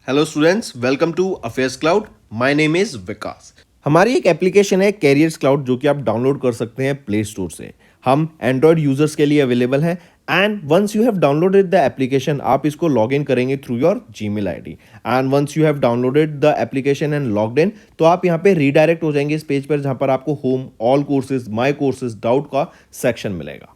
Hello students, welcome to affairs cloud. My name is Vikas. हमारी एक application है carriers cloud जो कि आप डाउनलोड कर सकते हैं प्ले स्टोर से। हम एंड्रॉयड यूजर्स के लिए अवेलेबल है and once you have downloaded the application आप इसको लॉग इन करेंगे through your Gmail ID and once you have downloaded the application and logged in तो आप यहाँ पे रीडायरेक्ट हो जाएंगे इस पेज पर जहाँ पर आपको home, all courses, my courses, doubt का सेक्शन मिलेगा।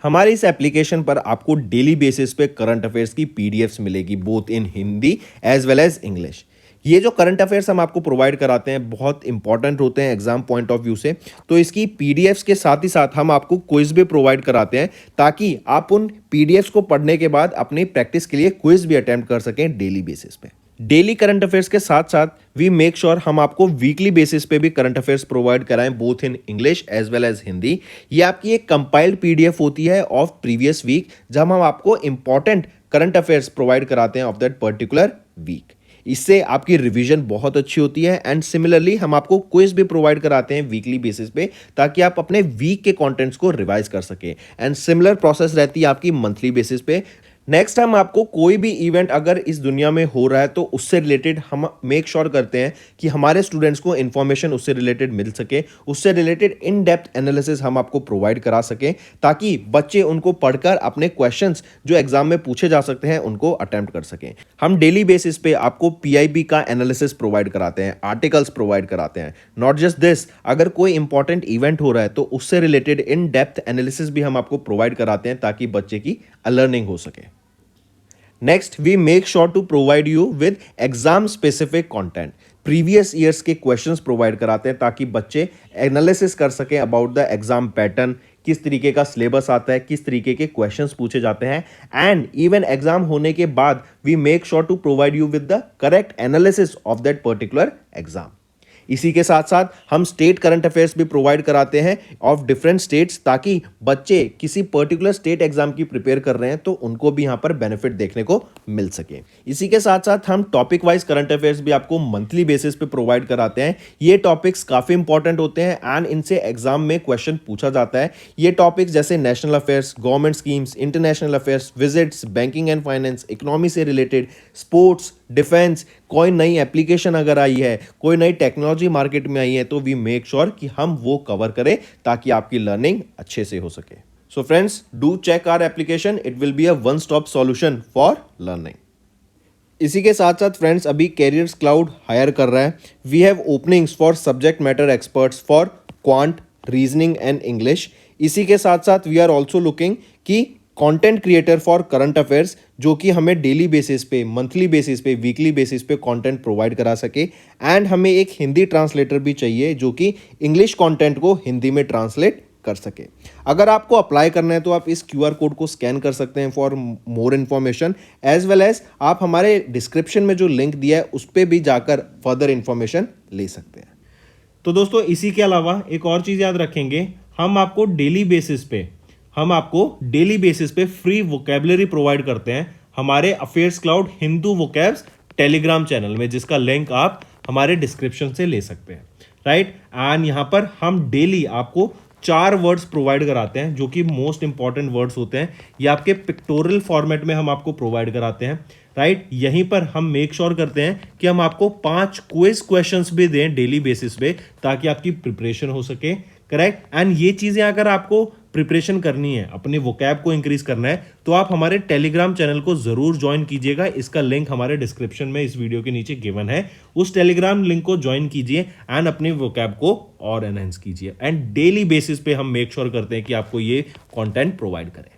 हमारे इस एप्लीकेशन पर आपको डेली बेसिस पे करंट अफेयर्स की पीडीएफ्स मिलेगी both in Hindi as well as English. ये जो करंट अफेयर्स हम आपको प्रोवाइड कराते हैं बहुत इंपॉर्टेंट होते हैं एग्जाम पॉइंट ऑफ व्यू से, तो इसकी पीडीएफ्स के साथ ही साथ हम आपको क्विज भी प्रोवाइड कराते हैं ताकि आप उन पीडीएफ्स को पढ़ने के बाद अपनी प्रैक्टिस के लिए क्विज भी अटेम्प्ट कर सकें डेली बेसिस पे। डेली करंट अफेयर्स के साथ साथ वी मेक श्योर हम आपको वीकली बेसिस पे भी करंट अफेयर्स प्रोवाइड कराएं both in English as well as Hindi. ये आपकी एक कंपाइल्ड पीडीएफ होती है ऑफ प्रीवियस वीक जहां हम आपको इंपॉर्टेंट करंट अफेयर्स प्रोवाइड कराते हैं ऑफ दैट पर्टिकुलर वीक। इससे आपकी रिवीजन बहुत अच्छी होती है एंड सिमिलरली हम आपको क्विज भी प्रोवाइड कराते हैं वीकली बेसिस पे ताकि आप अपने वीक के कंटेंट्स को रिवाइज कर सके एंड सिमिलर प्रोसेस रहती है आपकी मंथली बेसिस पे। नेक्स्ट टाइम आपको कोई भी इवेंट अगर इस दुनिया में हो रहा है तो उससे रिलेटेड हम मेक श्योर करते हैं कि हमारे स्टूडेंट्स को इन्फॉर्मेशन उससे रिलेटेड मिल सके, उससे रिलेटेड इन डेप्थ एनालिसिस हम आपको प्रोवाइड करा सकें ताकि बच्चे उनको पढ़कर अपने क्वेश्चंस जो एग्जाम में पूछे जा सकते हैं उनको अटेम्प्ट कर सकें। हम डेली बेसिस पे आपको पीआईबी का एनालिसिस प्रोवाइड कराते हैं, आर्टिकल्स प्रोवाइड कराते हैं। नॉट जस्ट दिस, अगर कोई इंपॉर्टेंट इवेंट हो रहा है तो उससे रिलेटेड इन डेप्थ एनालिसिस भी हम आपको प्रोवाइड कराते हैं ताकि बच्चे की लर्निंग हो सके। Next we make sure to provide you with exam specific content. Previous years के क्वेश्चंस प्रोवाइड कराते हैं ताकि बच्चे एनालिसिस कर सकें अबाउट द एग्जाम पैटर्न, किस तरीके का सिलेबस आता है, किस तरीके के क्वेश्चंस पूछे जाते हैं एंड इवन एग्जाम होने के बाद we make sure to provide you with the correct analysis of that particular exam. इसी के साथ साथ हम स्टेट करंट अफेयर्स भी प्रोवाइड कराते हैं ऑफ डिफरेंट स्टेट्स ताकि बच्चे किसी पर्टिकुलर स्टेट एग्जाम की प्रिपेयर कर रहे हैं तो उनको भी यहां पर बेनिफिट देखने को मिल सके। इसी के साथ साथ हम टॉपिक वाइज करंट अफेयर्स भी आपको मंथली बेसिस पे प्रोवाइड कराते हैं। ये टॉपिक्स काफी इंपॉर्टेंट होते हैं एंड इनसे एग्जाम में क्वेश्चन पूछा जाता है। ये टॉपिक्स जैसे national affairs, government schemes, international affairs, visits, banking and finance, economy से रिलेटेड, स्पोर्ट्स, डिफेंस, कोई नई एप्लीकेशन अगर आई है, कोई नई टेक्नोलॉजी मार्केट में आई है तो वी मेक श्योर कि हम वो कवर करें ताकि आपकी लर्निंग अच्छे से हो सके। So friends, do check our application, it will be a one stop solution for learning. इसी के साथ साथ फ्रेंड्स अभी कैरियर्स क्लाउड हायर कर रहा है। We have openings for subject matter experts for quant, reasoning and English. इसी के साथ साथ वी आर ऑल्सो लुकिंग कि content creator for current affairs जो कि हमें डेली बेसिस पे, मंथली बेसिस पे, वीकली बेसिस पे कंटेंट प्रोवाइड करा सके एंड हमें एक हिंदी ट्रांसलेटर भी चाहिए जो कि इंग्लिश कंटेंट को हिंदी में ट्रांसलेट कर सके। अगर आपको अप्लाई करना है तो आप इस क्यूआर कोड को स्कैन कर सकते हैं for more information as well as आप हमारे डिस्क्रिप्शन में जो लिंक दिया है उस पर भी जाकर फर्दर इन्फॉर्मेशन ले सकते हैं। तो दोस्तों इसी के अलावा एक और चीज़ याद रखेंगे, हम आपको डेली बेसिस पे फ्री वोकैबुलरी प्रोवाइड करते हैं हमारे affairs cloud Hindu vocabs Telegram channel में, जिसका लिंक आप हमारे डिस्क्रिप्शन से ले सकते हैं, राइट। एंड यहां पर हम डेली आपको 4 वर्ड्स प्रोवाइड कराते हैं जो कि मोस्ट इंपॉर्टेंट वर्ड्स होते हैं। ये आपके पिक्टोरियल फॉर्मेट में हम आपको प्रोवाइड कराते हैं, राइट। यहीं पर हम मेक श्योर करते हैं कि हम आपको 5 क्विज क्वेश्चंस भी दें डेली बेसिस पे ताकि आपकी प्रिपरेशन हो सके, करेक्ट। एंड ये चीजें अगर आपको प्रिपरेशन करनी है, अपने वोकैब को इंक्रीज करना है तो आप हमारे टेलीग्राम चैनल को जरूर ज्वाइन कीजिएगा। इसका लिंक हमारे डिस्क्रिप्शन में इस वीडियो के नीचे गिवन है। उस टेलीग्राम लिंक को ज्वाइन कीजिए एंड अपने वोकैब को और एनहांस कीजिए एंड डेली बेसिस पे हम मेक श्योर करते हैं कि आपको ये कंटेंट प्रोवाइड करें।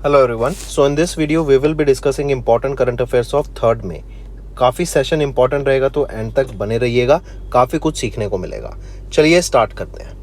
Hello everyone, so in this video we will be discussing important current affairs of 3rd May। काफ़ी सेशन इंपॉर्टेंट रहेगा तो एंड तक बने रहिएगा, काफ़ी कुछ सीखने को मिलेगा। चलिए स्टार्ट करते हैं।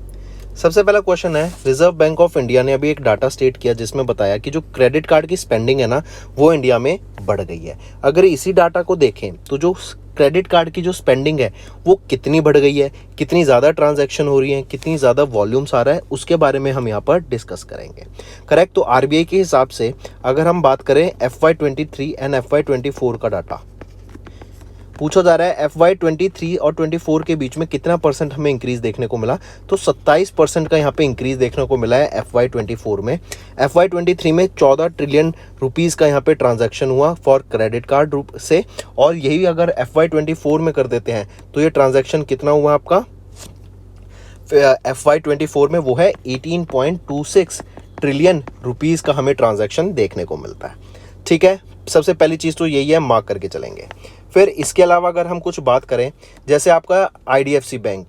सबसे पहला क्वेश्चन है, रिजर्व बैंक ऑफ इंडिया ने अभी एक डाटा स्टेट किया जिसमें बताया कि जो क्रेडिट कार्ड की स्पेंडिंग है ना वो इंडिया में बढ़ गई है। अगर इसी डाटा को देखें तो जो क्रेडिट कार्ड की जो स्पेंडिंग है वो कितनी बढ़ गई है, कितनी ज़्यादा ट्रांजैक्शन हो रही है, कितनी ज़्यादा वॉल्यूम्स आ रहा है, उसके बारे में हम यहाँ पर डिस्कस करेंगे, करेक्ट। तो आरबीआई के हिसाब से अगर हम बात करें FY23 एंड FY24 का डाटा, पूछा जा रहा है FY23 और 24 के बीच में कितना परसेंट हमें इंक्रीज देखने को मिला, तो 27% का यहाँ पे इंक्रीज देखने को मिला है FY24 में। FY23 में 14 ट्रिलियन रुपीस का यहाँ पे ट्रांजैक्शन हुआ फॉर क्रेडिट कार्ड रूप से, और यही अगर FY24 में कर देते हैं तो ये ट्रांजैक्शन कितना हुआ आपका FY24 में, वो है 18.26 ट्रिलियन रुपीस का हमें ट्रांजैक्शन देखने को मिलता है। ठीक है, सबसे पहली चीज़ तो यही है, मार्क करके चलेंगे। फिर इसके अलावा अगर हम कुछ बात करें, जैसे आपका IDFC bank,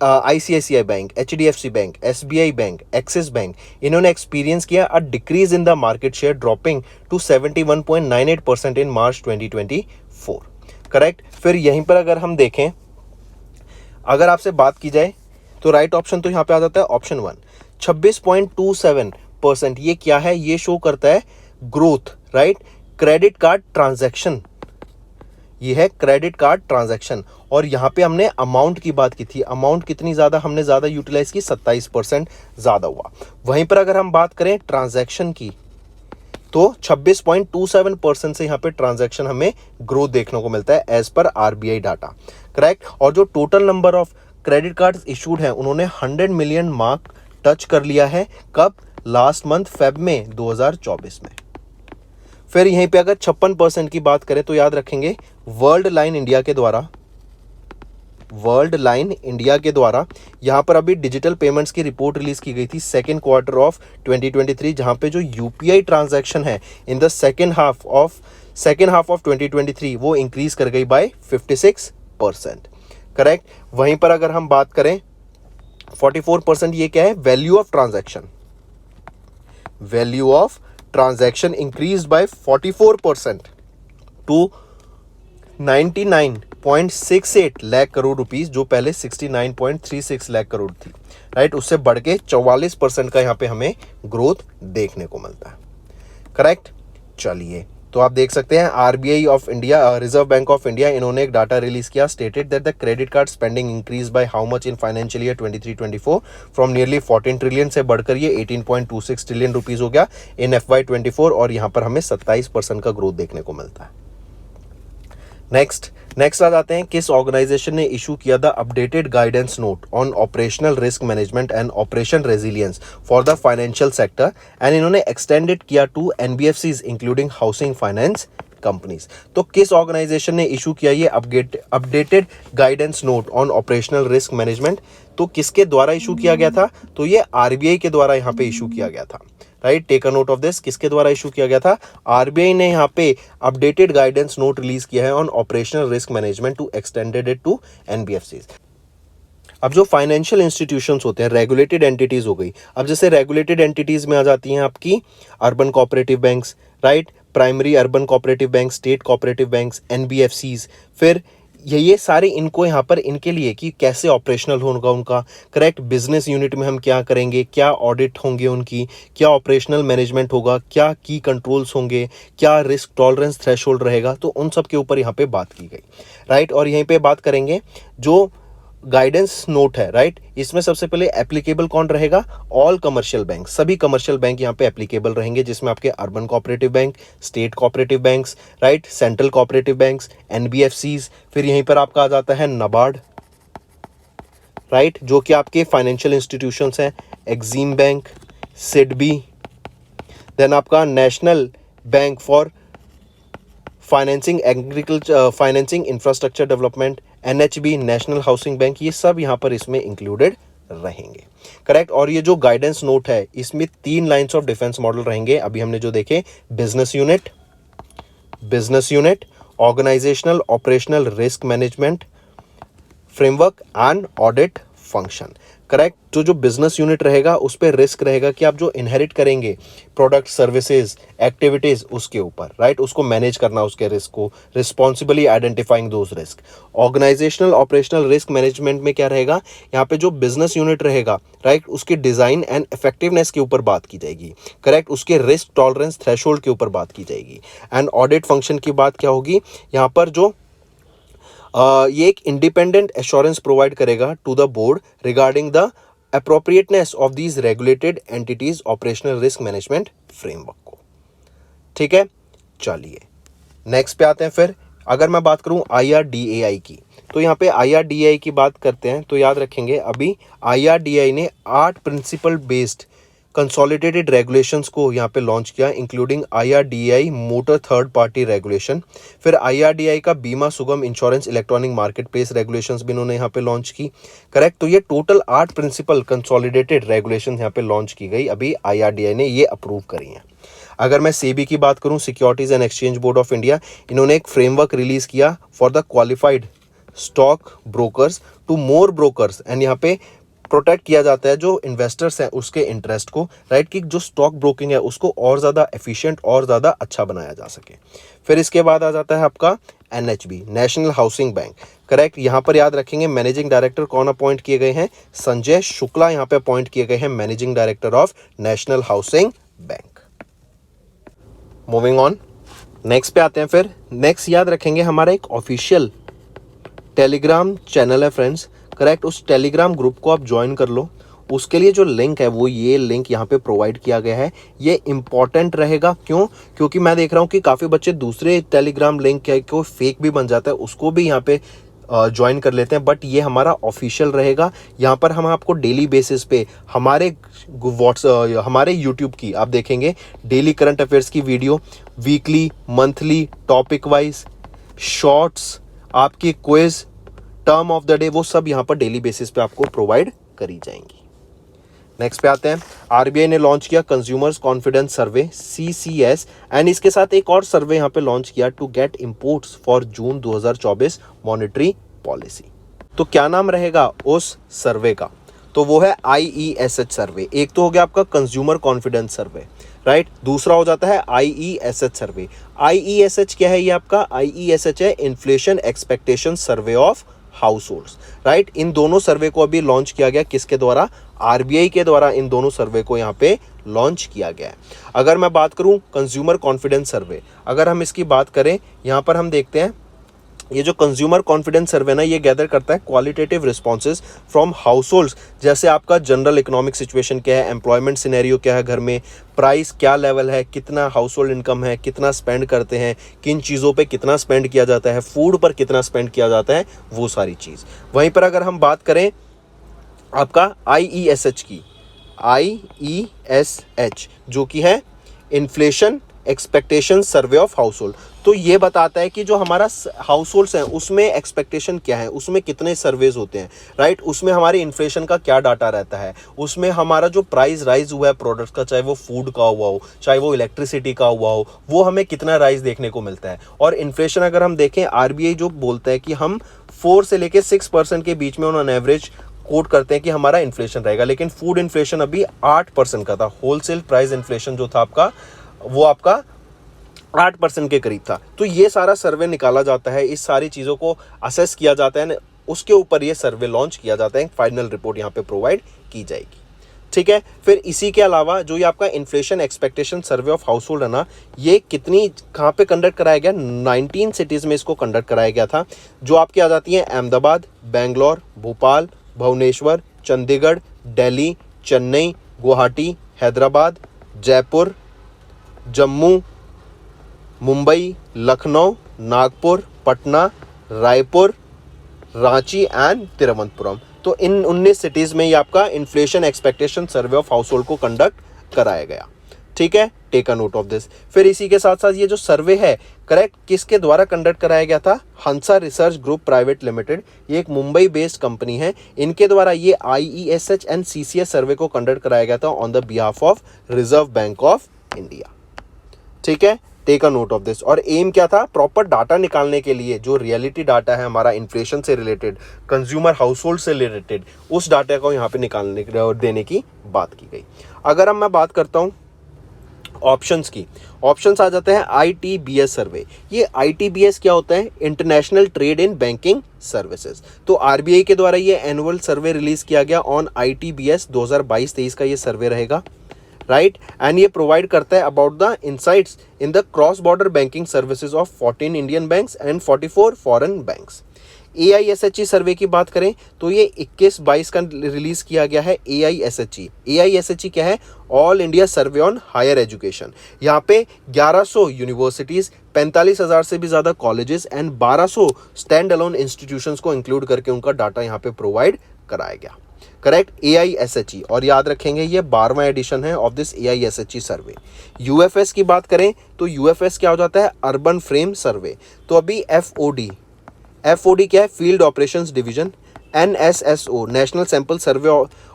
ICICI bank, HDFC bank, SBI bank, Axis bank, इन्होंने एक्सपीरियंस किया a decrease in the market share dropping to 71.98% in March 2024। Correct. फिर यहीं पर अगर हम देखें, अगर आपसे बात की जाए तो राइट ऑप्शन तो यहाँ पे आ जाता है ऑप्शन 1, 26.27%। ये क्या है, ये शो करता है growth, right. Credit card transaction, ये है क्रेडिट कार्ड ट्रांजैक्शन, और यहाँ पे हमने अमाउंट की बात की थी, अमाउंट कितनी ज़्यादा हमने ज़्यादा यूटिलाइज की, 27% ज़्यादा हुआ। वहीं पर अगर हम बात करें ट्रांजैक्शन की, तो 26.27% से यहाँ पे ट्रांजैक्शन हमें ग्रोथ देखने को मिलता है as per RBI data. Correct. और जो total number of credit cards issued हैं, उन्होंने 100 मिलियन मार्क टच कर लिया है, कब, लास्ट मंथ फेब में 2024 में। फिर यहीं पे अगर 56% की बात करें तो याद रखेंगे वर्ल्ड लाइन इंडिया के द्वारा यहाँ पर अभी डिजिटल पेमेंट्स की रिपोर्ट रिलीज की गई थी सेकेंड क्वार्टर ऑफ 2023, जहाँ पे जो UPI ट्रांजैक्शन है in the second half of 2023 वो इंक्रीज कर गई बाय 56%। करेक्ट। वहीं पर अगर हम बात करें 44%, ये क्या है, value of transaction increased by 44% to 99.68 lakh crore rupees, जो पहले 69.36 लाख करोड़ थी, राइट। उससे बढ़ के 44% का यहाँ पे हमें ग्रोथ देखने को मिलता है। करेक्ट। चलिए, तो आप देख सकते हैं RBI of India, reserve Bank of India, इन्होंने एक डाटा रिलीज किया, stated that the credit card spending increase by how much in financial year 23-24 from nearly 14 trillion से बढ़कर ये 18.26 ट्रिलियन रुपीस हो गया इन FY24, और यहाँ पर हमें 27% का ग्रोथ देखने को मिलता है। नेक्स्ट आ जाते हैं, किस ऑर्गेनाइजेशन ने इशू किया the updated guidance note on operational risk management and operation resilience for the financial sector, and इन्होंने एक्सटेंडेड किया to NBFCs including housing finance companies. तो किस ऑर्गेनाइजेशन ने इशू किया ये updated guidance note on operational risk management, तो किसके द्वारा इशू किया गया था, तो ये RBI के द्वारा यहाँ पे इशू किया गया था, right. Take a note of this, किसके द्वारा इशू किया गया था, RBI ने यहाँ पे अपडेटेड गाइडेंस नोट रिलीज किया है on operational risk management to extended it to NBFCs। अब जो फाइनेंशियल इंस्टीट्यूशंस होते हैं, रेगुलेटेड एंटिटीज हो गई, अब जैसे रेगुलेटेड एंटिटीज में आ जाती हैं आपकी urban cooperative banks, right, primary urban cooperative bank, state cooperative banks, NBFCs। फिर ये सारे इनको यहाँ पर इनके लिए कि कैसे ऑपरेशनल होगा उनका, करेक्ट, बिजनेस यूनिट में हम क्या करेंगे, क्या ऑडिट होंगे उनकी, क्या ऑपरेशनल मैनेजमेंट होगा, क्या की कंट्रोल्स होंगे, क्या रिस्क टॉलरेंस थ्रेशोल्ड रहेगा, तो उन सब के ऊपर यहाँ पे बात की गई, राइट। और यहीं पे बात करेंगे जो गाइडेंस नोट है, राइट, इसमें सबसे पहले एप्लीकेबल कौन रहेगा, ऑल कमर्शियल बैंक, सभी कमर्शियल बैंक यहाँ पे एप्लीकेबल रहेंगे, जिसमें आपके urban cooperative bank, state cooperative banks, right, central cooperative banks, NBFCs। फिर यहीं पर आपका आ जाता है NABARD, राइट, जो कि आपके फाइनेंशियल इंस्टीट्यूशंस हैं, एक्सिम बैंक, SIDBI, देन आपका national bank for financing agriculture, financing infrastructure development, NHB, national housing bank, ये सब यहाँ पर इसमें इंक्लूडेड रहेंगे, करेक्ट। और ये जो गाइडेंस नोट है, इसमें 3 लाइंस ऑफ डिफेंस मॉडल रहेंगे, अभी हमने जो देखे, business unit, organizational operational risk management framework and audit function, correct. तो जो बिजनेस यूनिट रहेगा उस पर रिस्क रहेगा कि आप जो इनहेरिट करेंगे प्रोडक्ट, सर्विसेज, एक्टिविटीज, उसके ऊपर, राइट, उसको मैनेज करना, उसके रिस्क को, responsibly identifying those risk. Organizational operational risk management में क्या रहेगा, यहाँ पे जो बिजनेस यूनिट रहेगा, राइट, उसके डिजाइन एंड इफेक्टिवनेस के ऊपर बात की जाएगी, करेक्ट, उसके रिस्क टॉलरेंस थ्रेशोल्ड के ऊपर बात की जाएगी। एंड ऑडिट फंक्शन की बात क्या होगी, यहाँ पर जो ये एक इंडिपेंडेंट एश्योरेंस प्रोवाइड करेगा to the board regarding the appropriateness of these regulated entities operational risk management framework को, ठीक है। चलिए नेक्स्ट पे आते हैं। फिर अगर मैं बात करूं IRDAI की, तो यहाँ पे IRDAI की बात करते हैं तो याद रखेंगे अभी IRDAI ने 8 प्रिंसिपल बेस्ड कंसोलिडेटेड रेगुलेशंस को यहाँ पे लॉन्च किया, including IRDAI motor third party regulation, फिर IRDAI का बीमा सुगम insurance electronic market place regulations भी इन्होंने यहाँ पे लॉन्च की। करेक्ट, तो ये टोटल 8 प्रिंसिपल कंसोलिडेटेड रेगुलेशन यहाँ पे लॉन्च की गई, अभी IRDAI ने ये अप्रूव करी हैं। अगर मैं सेबी की बात करूं, securities and exchange board of India, इन्होंने एक फ्रेमवर्क रिलीज किया for the qualified stock brokers to more brokers, and यहाँ पे प्रोटेक्ट किया जाता है जो इन्वेस्टर्स हैं उसके इंटरेस्ट को, राइट, कि जो स्टॉक ब्रोकिंग है उसको और ज़्यादा एफिशिएंट और ज़्यादा अच्छा बनाया जा सके। फिर इसके बाद आ जाता है आपका NHB, national housing bank. Correct, यहाँ पर याद रखेंगे मैनेजिंग डायरेक्टर कौन अपॉइंट किए गए हैं, संजय शुक्ला यहाँ पे अपॉइंट किए गए हैं managing director of national housing bank. Moving on, next पे आते हैं। फिर नेक्स्ट याद रखेंगे हमारा एक ऑफिशियल टेलीग्राम चैनल है फ्रेंड्स। करेक्ट, उस टेलीग्राम ग्रुप को आप ज्वाइन कर लो। उसके लिए जो लिंक है वो ये लिंक यहाँ पे प्रोवाइड किया गया है। ये इंपॉर्टेंट रहेगा, क्यों? क्योंकि मैं देख रहा हूँ कि काफ़ी बच्चे दूसरे टेलीग्राम लिंक है को फेक भी बन जाता है, उसको भी यहाँ पे ज्वाइन कर लेते हैं, बट ये हमारा ऑफिशियल रहेगा। यहाँ पर हम आपको डेली बेसिस पे हमारे हमारे यूट्यूब की आप देखेंगे डेली करंट अफेयर्स की video, weekly, monthly, topic wise, shorts, आपकी quiz, term of the day, वो सब यहाँ पर डेली बेसिस पे आपको प्रोवाइड करी जाएंगी। नेक्स्ट पे आते हैं। RBI ने लॉन्च किया consumers confidence survey CCS, and इसके साथ एक और सर्वे यहाँ पे लॉन्च किया to get imports for June 2024 monetary policy. तो क्या नाम रहेगा उस सर्वे का? तो वो है IESH सर्वे। एक तो हो गया आपका कंज्यूमर कॉन्फिडेंस सर्वे, राइट, दूसरा हो जाता है IESH सर्वे। IESH क्या है? ये आपका IESH है inflation expectation survey of households, right. इन दोनों सर्वे को अभी लॉन्च किया गया, किसके द्वारा? RBI के द्वारा इन दोनों सर्वे को यहाँ पे लॉन्च किया गया है। अगर मैं बात करूँ कंज्यूमर कॉन्फिडेंस सर्वे, अगर हम इसकी बात करें, यहाँ पर हम देखते हैं ये जो कंज्यूमर कॉन्फिडेंस सर्वे ना, ये गैदर करता है qualitative responses from house holds, जैसे आपका जनरल इकोनॉमिक सिचुएशन क्या है, एम्प्लॉयमेंट सिनेरियो क्या है घर में, प्राइस क्या लेवल है, कितना हाउस होल्ड इनकम है, कितना स्पेंड करते हैं, किन चीज़ों पे कितना स्पेंड किया जाता है, फूड पर कितना स्पेंड किया जाता है, वो सारी चीज़। वहीं पर अगर हम बात करें आपका IESH की, IESH जो कि है inflation expectation survey of house hold, तो ये बताता है कि जो हमारा हाउस होल्ड्स हैं उसमें एक्सपेक्टेशन क्या है, उसमें कितने सर्वेज होते हैं, राइट, उसमें हमारी इन्फ्लेशन का क्या डाटा रहता है, उसमें हमारा जो प्राइस राइज हुआ है प्रोडक्ट्स का, चाहे वो फूड का हुआ हो, चाहे वो इलेक्ट्रिसिटी का हुआ हो, वो हमें कितना राइज देखने को मिलता है। और इन्फ्लेशन अगर हम देखें, RBI जो बोलता है कि हम 4 से लेकर 6% के बीच में ऑन एवरेज कोट करते हैं कि हमारा इन्फ्लेशन रहेगा, लेकिन फूड इन्फ्लेशन अभी 8% का था। होलसेल प्राइस इन्फ्लेशन जो था आपका, वो आपका 8% के करीब था। तो ये सारा सर्वे निकाला जाता है, इस सारी चीज़ों को असेस किया जाता है, उसके ऊपर ये सर्वे लॉन्च किया जाता है, फाइनल रिपोर्ट यहाँ पे प्रोवाइड की जाएगी। ठीक है, फिर इसी के अलावा जो ये आपका inflation expectation survey of house hold है ना, ये कहाँ पे कंडक्ट कराया गया? 19 सिटीज़ में इसको कंडक्ट कराया गया था, जो आपकी आ जाती हैं अहमदाबाद, बेंगलोर, भोपाल, भुवनेश्वर, चंडीगढ़, दिल्ली, चेन्नई, गुवाहाटी, हैदराबाद, जयपुर, जम्मू, मुंबई, लखनऊ, नागपुर, पटना, रायपुर, रांची एंड तिरुवनंतपुरम। तो इन 19 सिटीज़ में ये आपका inflation expectation survey of household को कंडक्ट कराया गया। ठीक है, take a note of this. फिर इसी के साथ साथ ये जो सर्वे है, करेक्ट, किसके द्वारा कंडक्ट कराया गया था? हंसा रिसर्च ग्रुप प्राइवेट लिमिटेड, ये एक मुंबई बेस्ड कंपनी है, इनके द्वारा ये IESH एंड CCS सर्वे को कंडक्ट कराया गया था on the behalf of Reserve Bank of India. ठीक है, take a note of this. और एम क्या था? प्रॉपर डाटा निकालने के लिए, जो रियलिटी डाटा है हमारा इन्फ्लेशन से रिलेटेड, कंज्यूमर हाउस होल्ड से रिलेटेड, उस डाटा को यहाँ पे निकालने देने की बात की गई। अगर अब मैं बात करता हूँ ऑप्शंस की, ऑप्शंस आ जाते हैं ITBS सर्वे। ये ITBS क्या होता है? International trade in banking services. तो RBI के द्वारा ये एनुअल सर्वे रिलीज किया गया ऑन ITBS 2022-23 का ये सर्वे रहेगा, राइट, एंड ये प्रोवाइड करता है about the insights in the cross border banking services of 14 Indian banks and 44 foreign banks. AISHE सर्वे की बात करें तो ये 21-22 का रिलीज किया गया है AISHE। AISHE क्या है? All India survey on higher education. यहाँ पे 1100 यूनिवर्सिटीज़, 45,000 से भी ज़्यादा colleges and 1200 stand alone institutions को इंक्लूड करके उनका डाटा यहाँ पे प्रोवाइड कराया गया। Correct, AISHE। और याद रखेंगे ये 12वां एडिशन है of this AISHE survey. UFS की बात करें तो UFS क्या हो जाता है? Urban frame survey. तो अभी FOD क्या है? Field operations division. NSSO national sample survey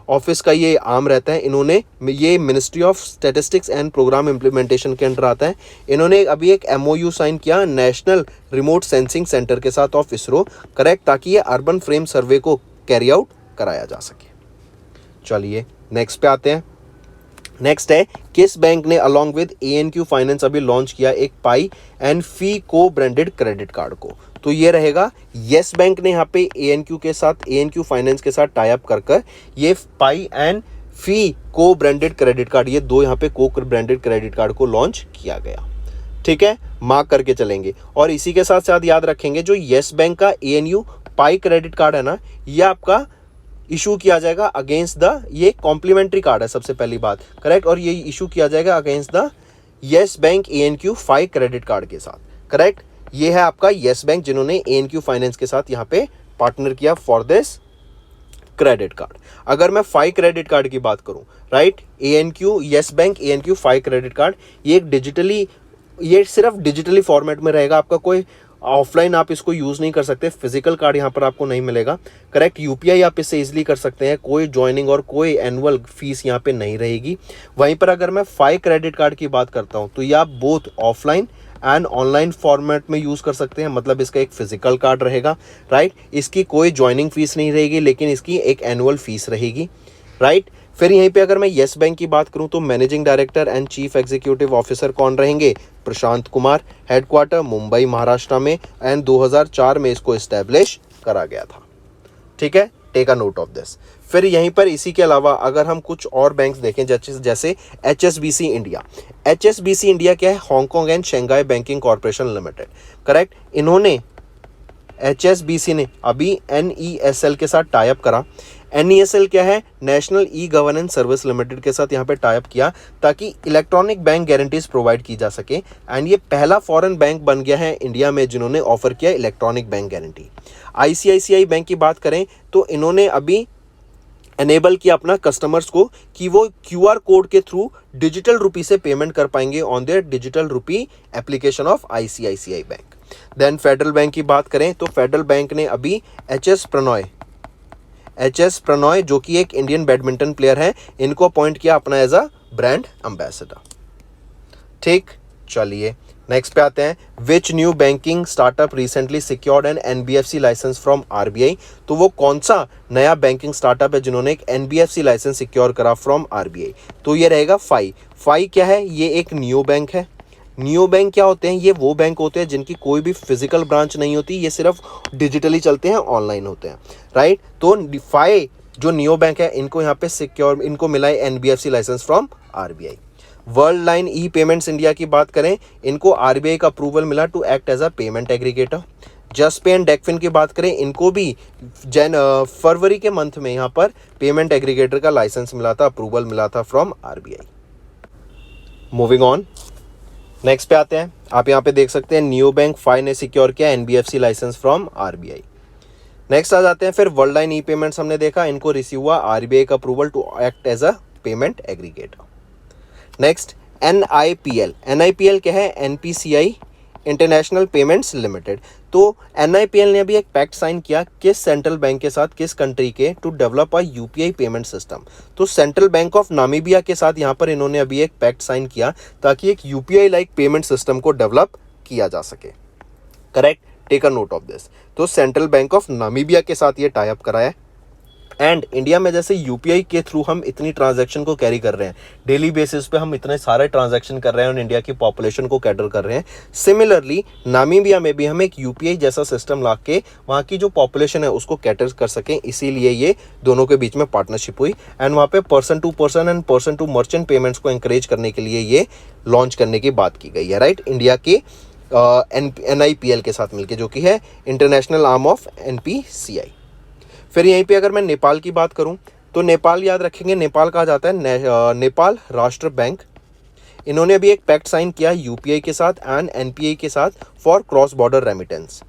office का ये आर्म रहता है। इन्होंने, ये ministry of statistics and programme implementation के अंडर आता है। इन्होंने अभी एक MOU साइन किया नेशनल रिमोट सेंसिंग सेंटर के साथ ऑफ ISRO। करेक्ट, ताकि ये अर्बन फ्रेम सर्वे को कैरी आउट कराया जा सके। चलिए नेक्स्ट पे आते हैं। नेक्स्ट है, किस बैंक ने अलॉन्ग विद ANQ फाइनेंस अभी लॉन्च किया एक पाई एंड फी को ब्रांडेड क्रेडिट कार्ड को? तो ये रहेगा येस बैंक ने यहाँ पे ANQ फाइनेंस के साथ टाई अप कर ये पाई एंड फी को ब्रांडेड क्रेडिट कार्ड, ये दो यहाँ पे को ब्रांडेड क्रेडिट कार्ड को लॉन्च किया गया। ठीक है, मार्क करके चलेंगे। और इसी के साथ साथ याद रखेंगे जो येस बैंक का ANU पाई क्रेडिट कार्ड है ना, ये आपका इशू किया जाएगा अगेंस्ट द, ये कॉम्प्लीमेंट्री कार्ड है सबसे पहली बात। करेक्ट, और ये इशू किया जाएगा against the yes bank ANQ 5 credit card के साथ। करेक्ट, ये है आपका येस बैंक जिन्होंने ANQ फाइनेंस के साथ यहाँ पे पार्टनर किया फॉर दिस क्रेडिट कार्ड। अगर मैं 5 क्रेडिट कार्ड की बात करूं, right, ANQ yes bank ANQ 5 credit card, ये एक डिजिटली, ये सिर्फ डिजिटली फॉर्मेट में रहेगा। आपका कोई ऑफलाइन आप इसको यूज़ नहीं कर सकते, फिजिकल कार्ड यहाँ पर आपको नहीं मिलेगा। करेक्ट, UPI आप इससे इजीली कर सकते हैं, कोई ज्वाइनिंग और कोई एनुअल फीस यहाँ पे नहीं रहेगी। वहीं पर अगर मैं 5 क्रेडिट कार्ड की बात करता हूँ तो ये आप both offline and online format में यूज़ कर सकते हैं। मतलब इसका एक फिजिकल कार्ड रहेगा, राइट, इसकी कोई ज्वाइनिंग फीस नहीं रहेगी, लेकिन इसकी एक एनुअल फीस रहेगी, राइट। फिर यहीं पे अगर मैं येस बैंक की बात करूं तो managing director and chief executive officer कौन रहेंगे? प्रशांत कुमार। हेडक्वार्टर मुंबई महाराष्ट्र में एंड 2004 में इसको एस्टेब्लिश करा गया था। ठीक है, take a note of this. फिर यहीं पर इसी के अलावा अगर हम कुछ और बैंक्स देखें जैसे HSBC इंडिया। HSBC इंडिया क्या है? Hong Kong and Shanghai banking corporation limited. Correct, इन्होंने HSBC ने अभी NESL के साथ टाई अप करा। NESL क्या है? National e governance service limited के साथ यहाँ पे टाई अप किया ताकि इलेक्ट्रॉनिक बैंक गारंटीज प्रोवाइड की जा सके। एंड ये पहला फॉरेन बैंक बन गया है इंडिया में जिन्होंने ऑफर किया electronic bank guarantee. ICICI bank की बात करें तो इन्होंने अभी एनेबल किया अपना कस्टमर्स को कि वो QR कोड के थ्रू डिजिटल रुपी से पेमेंट कर पाएंगे on their digital rupee application of ICICI bank. Then federal bank की बात करें तो फेडरल बैंक ने अभी HS प्रणॉय जो कि एक इंडियन बैडमिंटन प्लेयर है, इनको अपॉइंट किया अपना एज अ ब्रांड एम्बेसडर। ठीक, चलिए नेक्स्ट पे आते हैं। Which new banking startup recently secured an NBFC license from RBI? तो वो कौन सा नया बैंकिंग स्टार्टअप है जिन्होंने एक NBFC लाइसेंस सिक्योर करा फ्रॉम RBI? तो ये रहेगा फाई क्या है? ये एक न्यू बैंक है। नियो बैंक क्या होते हैं? ये वो बैंक होते हैं जिनकी कोई भी फिजिकल ब्रांच नहीं होती, ये सिर्फ डिजिटली चलते हैं, ऑनलाइन होते हैं, राइट। तो फाई जो नियो बैंक है इनको यहाँ पे सिक्योर, इनको मिला है NBFC license from RBI। Worldline e payments India की बात करें, इनको RBI का अप्रूवल मिला to act as a payment aggregator. Juspay and डेक्फिन की बात करें, इनको भी फरवरी के मंथ में यहाँ पर पेमेंट एग्रीगेटर का लाइसेंस मिला था, अप्रूवल मिला था from RBI। Moving on, next पे आते हैं। आप यहाँ पे देख सकते हैं नियो बैंक फाई ने सिक्योर किया NBFC license from RBI। Next आ जाते हैं फिर वर्ल्ड लाइन ई पेमेंट्स हमने देखा, इनको रिसीव हुआ RBI का approval to act as a payment aggregator. Next NIPL क्या है? NPCI international payments limited. तो NIPL ने अभी एक पैक्ट साइन किया किस सेंट्रल बैंक के साथ, किस कंट्री के, to develop a UPI payment system. तो सेंट्रल बैंक ऑफ नामीबिया के साथ यहाँ पर इन्होंने अभी एक पैक्ट साइन किया ताकि एक UPI लाइक पेमेंट सिस्टम को डेवलप किया जा सके। Correct, take a note of this. तो सेंट्रल बैंक ऑफ नामीबिया के साथ ये टाई अप करा है। एंड इंडिया में जैसे UPI के थ्रू हम इतनी ट्रांजैक्शन को कैरी कर रहे हैं, डेली बेसिस पे हम इतने सारे ट्रांजैक्शन कर रहे हैं और इंडिया की पॉपुलेशन को कैटर कर रहे हैं, सिमिलरली नामीबिया में भी हम एक UPI जैसा सिस्टम ला के वहाँ की जो पॉपुलेशन है उसको कैटर कर सकें, इसीलिए ये दोनों के बीच में पार्टनरशिप हुई। एंड वहाँ पे person to person and person to merchant payments को इंकरेज करने के लिए ये लॉन्च करने की बात की गई है, राइट। इंडिया के NIPL के साथ मिलके, जो कि है इंटरनेशनल आर्म ऑफ NPCI। फिर यहीं पे अगर मैं नेपाल की बात करूं तो नेपाल याद रखेंगे, नेपाल कहा जाता है नेपाल राष्ट्र बैंक। इन्होंने अभी एक पैक्ट साइन किया UPI के साथ एंड NPI के साथ for cross border remittance.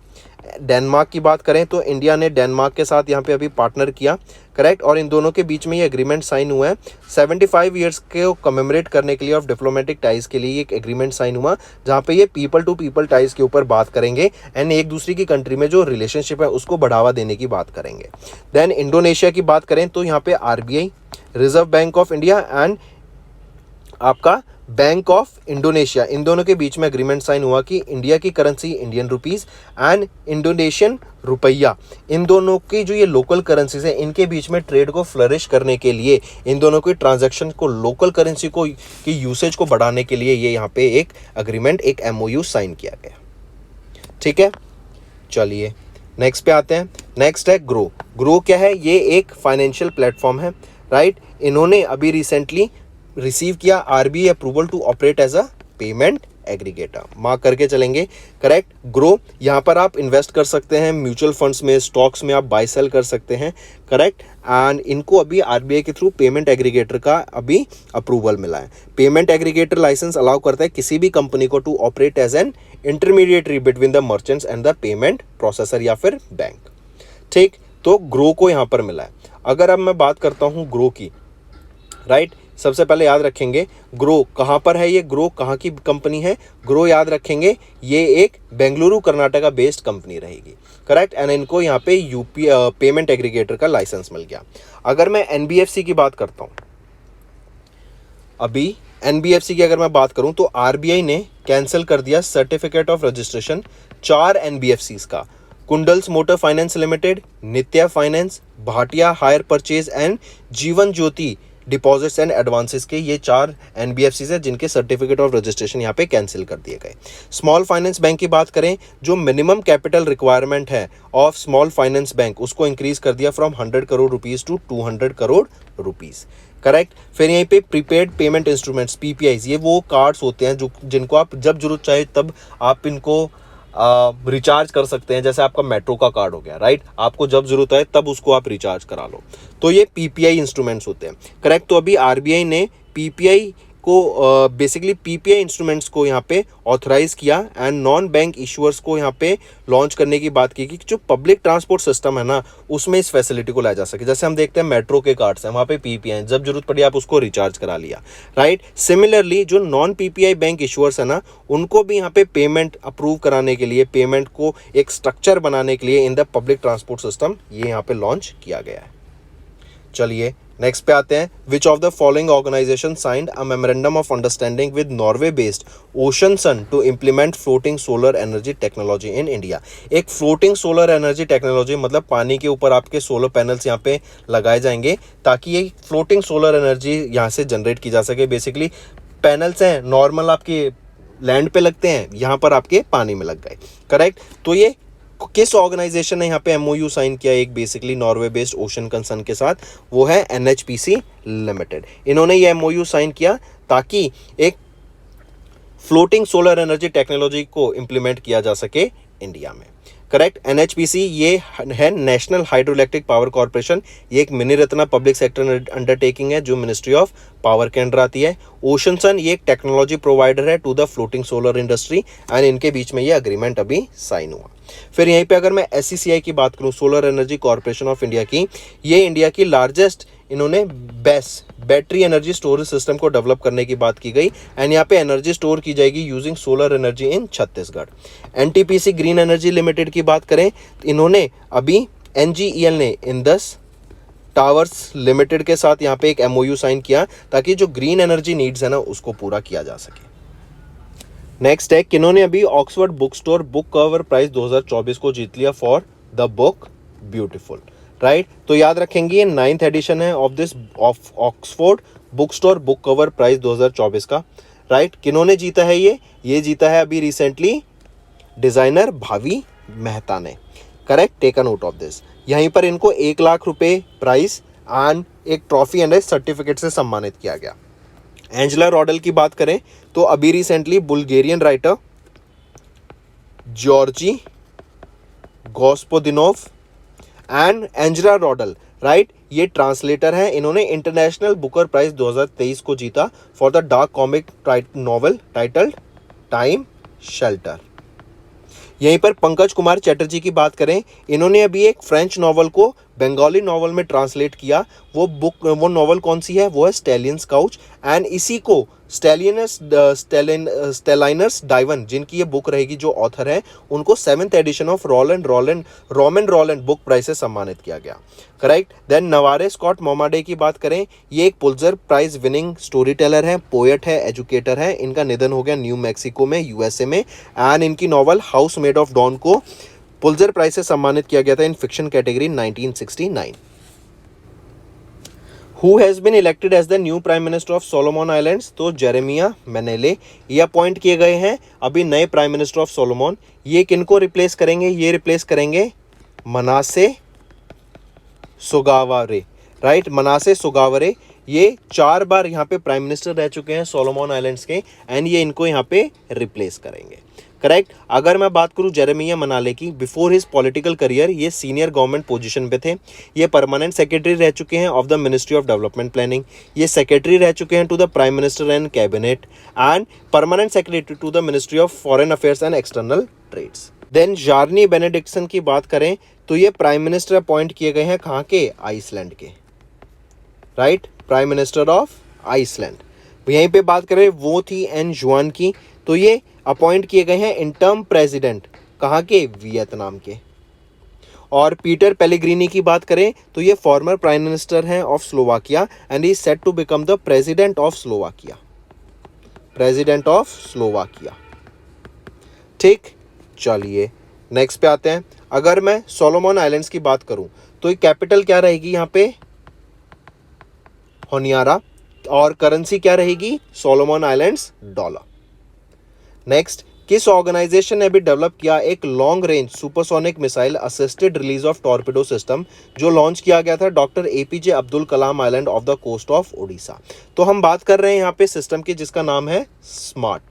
Denmark की बात करें तो इंडिया ने डेनमार्क के साथ यहाँ पे अभी पार्टनर किया, करेक्ट, और इन दोनों के बीच में ये एग्रीमेंट साइन हुआ है 75 ईयर्स के कमेमोरेट करने के लिए ऑफ डिप्लोमेटिक टाइज के लिए एक एग्रीमेंट साइन हुआ, जहाँ पे ये पीपल टू पीपल टाइज के ऊपर बात करेंगे एंड एक दूसरे की कंट्री में जो रिलेशनशिप है उसको बढ़ावा देने की बात करेंगे। देन इंडोनेशिया की बात करें तो यहाँ पे RBI, reserve Bank of India and आपका बैंक ऑफ इंडोनेशिया, इन दोनों के बीच में एग्रीमेंट साइन हुआ कि इंडिया की currency Indian rupees and Indonesian rupiah, इन दोनों की जो ये लोकल करेंसीज है इनके बीच में ट्रेड को फ्लरिश करने के लिए, इन दोनों की ट्रांजैक्शन को, लोकल करेंसी को की यूसेज को बढ़ाने के लिए ये यहाँ पे एक एग्रीमेंट, एक MOU साइन किया गया। ठीक है, चलिए नेक्स्ट पे आते हैं। नेक्स्ट है ग्रो क्या है? ये एक फाइनेंशियल प्लेटफॉर्म है, राइट। इन्होंने अभी रिसेंटली रिसीव किया RBI approval to operate as a payment aggregator. Mark करके चलेंगे, करेक्ट। ग्रो, यहाँ पर आप इन्वेस्ट कर सकते हैं म्यूचुअल फंड्स में, स्टॉक्स में आप बाय सेल कर सकते हैं, करेक्ट। एंड इनको अभी RBI के थ्रू पेमेंट एग्रीगेटर का अभी अप्रूवल मिला है। पेमेंट एग्रीगेटर लाइसेंस अलाउ करता है किसी भी कंपनी को to operate as an intermediary between the merchants and the payment processor या फिर बैंक। ठीक, तो ग्रो को यहाँ पर मिला है। अगर अब मैं बात करता हूँ ग्रो की, राइट, सबसे पहले याद रखेंगे ग्रो कहाँ पर है, ये ग्रो कहाँ की कंपनी है। ग्रो याद रखेंगे ये एक बेंगलुरु कर्नाटका बेस्ड कंपनी रहेगी, करेक्ट। एंड इनको यहाँ पे पेमेंट एग्रीगेटर का लाइसेंस मिल गया। अगर मैं NBFC की बात करता हूँ, अभी NBFC की अगर मैं बात करूँ तो RBI ने कैंसिल कर दिया सर्टिफिकेट ऑफ रजिस्ट्रेशन 4 NBFCs का, Kundles Motor Finance Limited, Nitya Finance, Bhatia Hire Purchase and Jeevan Jyoti deposits and advances के, ये 4 NBFCs है जिनके सर्टिफिकेट ऑफ रजिस्ट्रेशन यहाँ पे कैंसिल कर दिए गए। स्मॉल फाइनेंस बैंक की बात करें, जो मिनिमम कैपिटल रिक्वायरमेंट है ऑफ स्मॉल फाइनेंस बैंक उसको इंक्रीज कर दिया from 100 crore rupees to 200 crore rupees, correct. फिर यहीं पे प्रीपेड पेमेंट इंस्ट्रूमेंट्स PPIs, ये वो कार्ड्स होते हैं जो जिनको आप जब जरूरत चाहे तब आप इनको रिचार्ज कर सकते हैं। जैसे आपका मेट्रो का कार्ड हो गया, राइट, आपको जब जरूरत है तब उसको आप रिचार्ज करा लो, तो ये PPI इंस्ट्रूमेंट्स होते हैं, करेक्ट। तो अभी RBI ने PPI को बेसिकली PPI इंस्ट्रूमेंट्स को यहाँ पे ऑथराइज किया एंड नॉन बैंक इशूअर्स को यहाँ पे लॉन्च करने की बात की कि जो पब्लिक ट्रांसपोर्ट सिस्टम है ना उसमें इस फैसिलिटी को लाया जा सके। जैसे हम देखते हैं मेट्रो के कार्ड्स हैं, वहाँ पे PPI हैं, जब जरूरत पड़ी आप उसको रिचार्ज करा लिया, राइट। सिमिलरली जो नॉन PPI बैंक इशूअर्स है ना उनको भी यहाँ पे पेमेंट अप्रूव कराने के लिए, पेमेंट को एक स्ट्रक्चर बनाने के लिए in the public transport system ये यहाँ पे लॉन्च किया गया है। चलिए नेक्स्ट पे आते हैं। Which of the following organisation signed a memorandum of understanding with Norway based Ocean Sun to implement floating solar energy technology in India. एक फ्लोटिंग सोलर एनर्जी टेक्नोलॉजी मतलब पानी के ऊपर आपके सोलर पैनल्स यहाँ पे लगाए जाएंगे ताकि ये फ्लोटिंग सोलर एनर्जी यहाँ से जनरेट की जा सके। बेसिकली पैनल्स हैं नॉर्मल आपके लैंड पे लगते हैं, यहाँ पर आपके पानी में लग गए, करेक्ट। तो ये किस ऑर्गेनाइजेशन ने यहाँ पे MOU साइन किया एक basically Norway based ocean concern के साथ, वो है NHPC लिमिटेड। इन्होंने ये MOU साइन किया ताकि एक फ्लोटिंग सोलर एनर्जी टेक्नोलॉजी को इंप्लीमेंट किया जा सके इंडिया में, करेक्ट। NHPC ये है National Hydro Electric Power Corporation, ये एक mini Ratna public sector undertaking है जो मिनिस्ट्री ऑफ पावर के अंडर आती है। ओशन सन ये एक टेक्नोलॉजी प्रोवाइडर है to the floating solar industry and इनके बीच में ये अग्रीमेंट अभी साइन हुआ। फिर यहीं पे अगर मैं SCCI की बात करूं, solar energy corporation of India की, ये इंडिया की लार्जेस्ट इन्होंने बैटरी एनर्जी स्टोरेज सिस्टम को डेवलप करने की बात की गई एंड यहाँ पे एनर्जी स्टोर की जाएगी using solar energy in Chhattisgarh. NTPC green energy limited की बात करें, इन्होंने अभी NGEL ने इंडस टावर्स लिमिटेड के साथ यहाँ पे एक MOU साइन किया ताकि जो ग्रीन एनर्जी नीड्स है ना उसको पूरा किया जा सके। नेक्स्ट है किन्होंने अभी Oxford book Store Book Cover Prize 2024 को जीत लिया for the book Beautiful, right. तो याद रखेंगे ये 9th एडिशन है of Oxford book Store Book Cover Prize 2024 का, राइट। किन्होंने जीता है ये जीता है अभी रिसेंटली डिजाइनर भावी मेहता ने, correct. Take a note of this. यहीं पर इनको 1 लाख रुपए प्राइज एंड एक ट्रॉफी एंड सर्टिफिकेट से सम्मानित किया गया। एंजेला रॉडल की बात करें तो अभी recently Bulgarian writer Georgi Gospodinov and Angela Rodel, right. ये ट्रांसलेटर हैं, इन्होंने इंटरनेशनल बुकर प्राइज 2023 को जीता for the dark comic novel titled Time Shelter. यहीं पर पंकज कुमार चैटर्जी की बात करें, इन्होंने अभी एक फ्रेंच नॉवल को बंगाली नॉवल में ट्रांसलेट किया। वो नॉवल कौन सी है? वो है स्टैलियंस काउच। एंड इसी को स्टेलाइनर्स डाइवन, जिनकी ये बुक रहेगी, जो ऑथर है, उनको 7th edition of Romain Rolland book prize से सम्मानित किया गया। Correct. Then Navarre Scott Momaday की बात करें, ये एक Pulitzer prize winning story teller है, पोएट है, एजुकेटर है। इनका निधन हो गया न्यू मैक्सिको में, यूएसए में। एंड इनकी novel House Made of Dawn को पुलित्जर प्राइज से सम्मानित किया गया था in fiction category 1969। Who has been elected as the new Prime Minister of Solomon Islands? तो जेरेमिया मेनेले ये अपॉइंट किए गए हैं अभी नए प्राइम मिनिस्टर ऑफ सोलोमन। ये किनको रिप्लेस करेंगे? ये रिप्लेस करेंगे मनासे सोगावारे, राइट। मनासे सोगावरे ये 4 बार यहाँ पे प्राइम मिनिस्टर रह चुके हैं सोलोमन आइलैंड्स के, एंड ये इनको यहाँ पे रिप्लेस करेंगे। करेक्ट। अगर मैं बात करूं जेरेमिया मनाले की, बिफोर हिज पॉलिटिकल करियर ये सीनियर गवर्नमेंट पोजीशन पे थे। ये परमानेंट सेक्रेटरी रह चुके हैं of the ministry of Development Planning. ये सेक्रेटरी रह चुके हैं to the Prime Minister and Cabinet, and permanent secretary to the ministry of Foreign Affairs and External Trades. Then Bjarni Benediktsson की बात करें तो ये प्राइम मिनिस्टर अपॉइंट किए गए हैं कहाँ के? आइसलैंड के, right. Prime minister of Iceland. यहीं पे बात करें वो थी एन जुआन की, तो ये अपॉइंट किए गए हैं इंटर्म प्रेसिडेंट कहाँ के? वियतनाम के। और पीटर पेलेग्रीनी की बात करें तो ये फॉर्मर प्राइम मिनिस्टर हैं of Slovakia, and he set to become the president of Slovakia, president of Slovakia. ठीक, चलिए नेक्स्ट पे आते हैं। अगर मैं सोलोमन आइलैंड्स की बात करूं तो ये कैपिटल क्या रहेगी यहाँ पे? होनियारा। और करेंसी क्या रहेगी? Solomon Islands dollar. नेक्स्ट, किस ऑर्गेनाइजेशन ने भी डेवलप किया एक long range supersonic missile assisted release of torpedo system, जो लॉन्च किया गया था doctor APJ Abdul Kalam island off the coast of Odisha? तो हम बात कर रहे हैं यहाँ पे सिस्टम की जिसका नाम है स्मार्ट।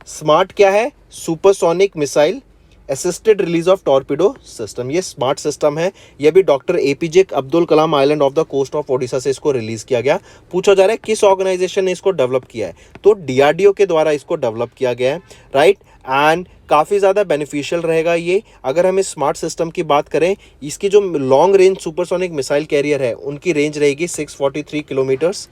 स्मार्ट क्या है? Supersonic missile assisted release of torpedo system. ये स्मार्ट सिस्टम है। ये भी doctor APJ Abdul Kalam island off the coast of Odisha से इसको रिलीज किया गया। पूछा जा रहा है किस ऑर्गेनाइजेशन ने इसको डेवलप किया है? तो डीआरडीओ के द्वारा इसको डेवलप किया गया है, राइट। एंड काफ़ी ज़्यादा बेनिफिशियल रहेगा ये। अगर हम इस स्मार्ट सिस्टम की बात करें, इसकी जो long range supersonic missile carrier है उनकी रेंज रहेगी 643 kilometres,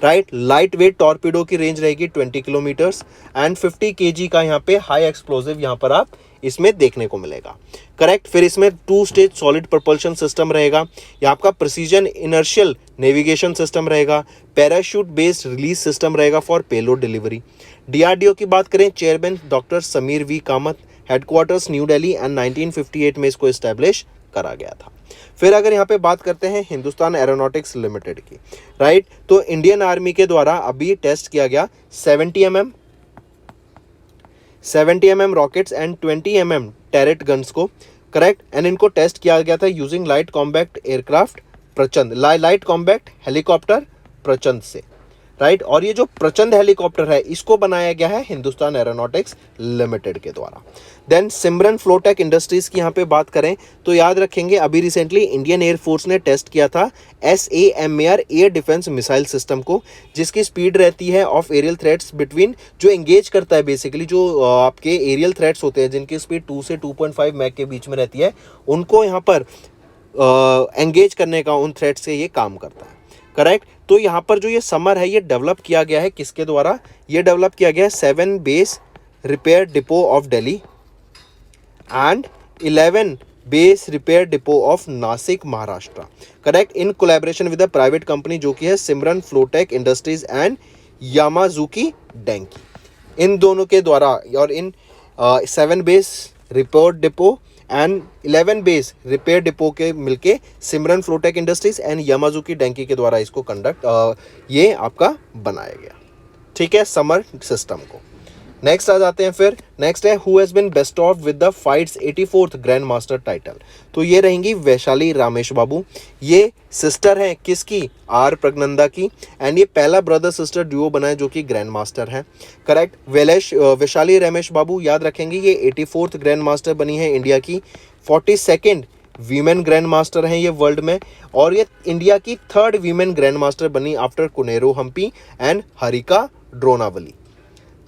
right. Light weight torpedo की रेंज रहेगी 20 किलोमीटर्स, एंड 50 kg का यहाँ पे हाई एक्सप्लोजिव यहाँ पर आप इसमें देखने को मिलेगा। करेक्ट। फिर इसमें 2 स्टेज सॉलिड प्रपल्शन सिस्टम रहेगा। ये आपका प्रिसीजन इनर्शियल नेविगेशन सिस्टम रहेगा। पैराशूट बेस्ड रिलीज सिस्टम रहेगा फॉर पेलोड डिलीवरी। डीआरडीओ की बात करें, chairman doctor Sameer V Kamat, headquarters New Delhi, and 1958 में इसको एस्टैब्लिश करा गया था। फिर अगर यहाँ पे बात करते हैं हिंदुस्तान एरोनॉटिक्स लिमिटेड की, राइट, तो इंडियन आर्मी के द्वारा अभी टेस्ट किया गया 70 mm rockets and 20 mm tarot guns को, करेक्ट। एंड इनको टेस्ट किया गया था यूजिंग लाइट कॉम्बैक्ट एयरक्राफ्ट प्रचंड, लाइट कॉम्बैक्ट हेलीकॉप्टर प्रचंड से, राइट। और ये जो प्रचंड हेलीकॉप्टर है इसको बनाया गया है हिंदुस्तान एरोनॉटिक्स लिमिटेड के द्वारा। देन सिमरन फ्लोटेक इंडस्ट्रीज की यहाँ पे बात करें तो याद रखेंगे अभी रिसेंटली इंडियन एयरफोर्स ने टेस्ट किया था SAMAR air defence missile system को, जिसकी स्पीड रहती है ऑफ एरियल थ्रेट्स बिटवीन, जो एंगेज करता है बेसिकली जो आपके एरियल थ्रेट्स होते हैं जिनकी स्पीड 2 से 2.5 मैक के बीच में रहती है, उनको यहाँ पर एंगेज करने का उन थ्रेट्स से ये काम करता है, करेक्ट। तो यहाँ पर जो ये समर है ये डेवलप किया गया है किसके द्वारा? ये डेवलप किया गया है 7 base repair depot of Delhi and 11 base repair depot of Nashik Maharashtra, correct, in collaboration with a private company जो कि है सिमरन फ्लोटेक इंडस्ट्रीज एंड यामाजुकी डेंकी। इन दोनों के द्वारा और इन 7 base repair depot and 11 base repair depot के मिलके सिमरन फ्लोटेक इंडस्ट्रीज एंड यामाजुकी डेंकी के द्वारा इसको ये आपका बनाया गया, ठीक है, समर सिस्टम को। नेक्स्ट आ जाते हैं फिर, नेक्स्ट है who has been bestowed with the FIDE's 84th grand master title. तो ये रहेंगी वैशाली रामेश बाबू। ये सिस्टर हैं किसकी, आर प्रज्ञनंदा की, एंड ये पहला ब्रदर सिस्टर ड्यूओ बना है जो कि ग्रैंड मास्टर है। करेक्ट, वैशाली रमेश बाबू याद रखेंगे, ये 84th ग्रैंड मास्टर बनी है इंडिया की, 42nd वीमेन ग्रैंड मास्टर हैं ये वर्ल्ड में, और ये इंडिया की 3rd वीमेन ग्रैंड मास्टर बनी आफ्टर कोनेरू हम्पी एंड हरिका ड्रोनावली।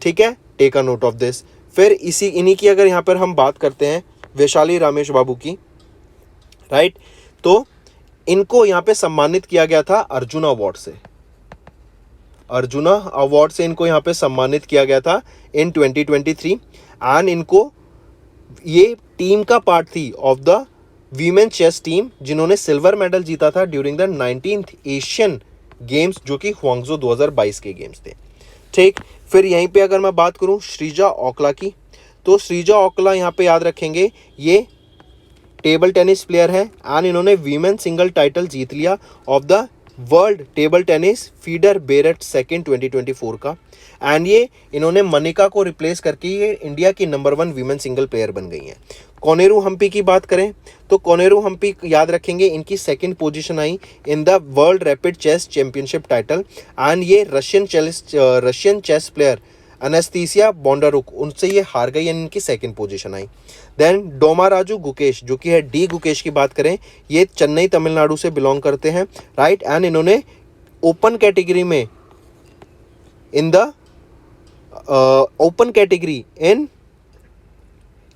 ठीक है, take a note of this. फिर इन्हीं की अगर यहाँ पर हम बात करते हैं वैशाली रामेश बाबू की, राइट, तो इनको यहाँ पे सम्मानित किया गया था अर्जुना अवार्ड से। अर्जुना अवार्ड से इनको यहाँ पे सम्मानित किया गया था इन 2023, एंड इनको ये टीम का पार्ट थी of the women chess team जिन्होंने सिल्वर मेडल जीता था during the 19th Asian games जो कि ह्वांगझो 2022 के गेम्स थे। ठीक, फिर यहीं पे अगर मैं बात करूं श्रीजा ओकला की, तो श्रीजा ओकला यहाँ पे याद रखेंगे ये टेबल टेनिस प्लेयर है, एंड इन्होंने वीमेन सिंगल टाइटल जीत लिया of the world table tennis feeder बेरेट second 2024 का, एंड ये इन्होंने मनिका को रिप्लेस करके ये इंडिया की नंबर 1 वीमेन सिंगल प्लेयर बन गई हैं। कोनेरू हम्पी की बात करें तो कोनेरू हम्पी याद रखेंगे इनकी 2nd पोजीशन आई in the world rapid chess championship title, and ये Russian chess player Anastasia Bondaruk उनसे ये हार गई एंड इनकी 2nd पोजीशन आई। देन डोमाराजू गुकेश जो कि है डी गुकेश की बात करें, ये चेन्नई तमिलनाडु से बिलोंग करते हैं, राइट, एंड इन्होंने ओपन कैटेगरी में in the open category in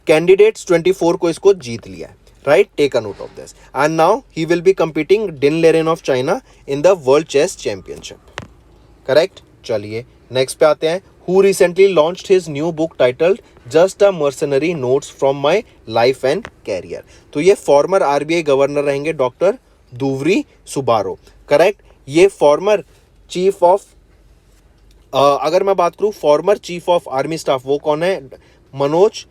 candidates 24 को इसको जीत लिया है, right, take a note of this, and now he will be competing Ding Liren of China in the world chess championship. Correct, चलिए next पे आते हैं। Who recently launched his new book titled Just a mercenary notes from my life and Career. तो ये former RBI governor रहेंगे doctor दुवरी सुबारो। Correct, ये former chief of अगर मैं बात करूं former chief of army staff, वो कौन है, Manoj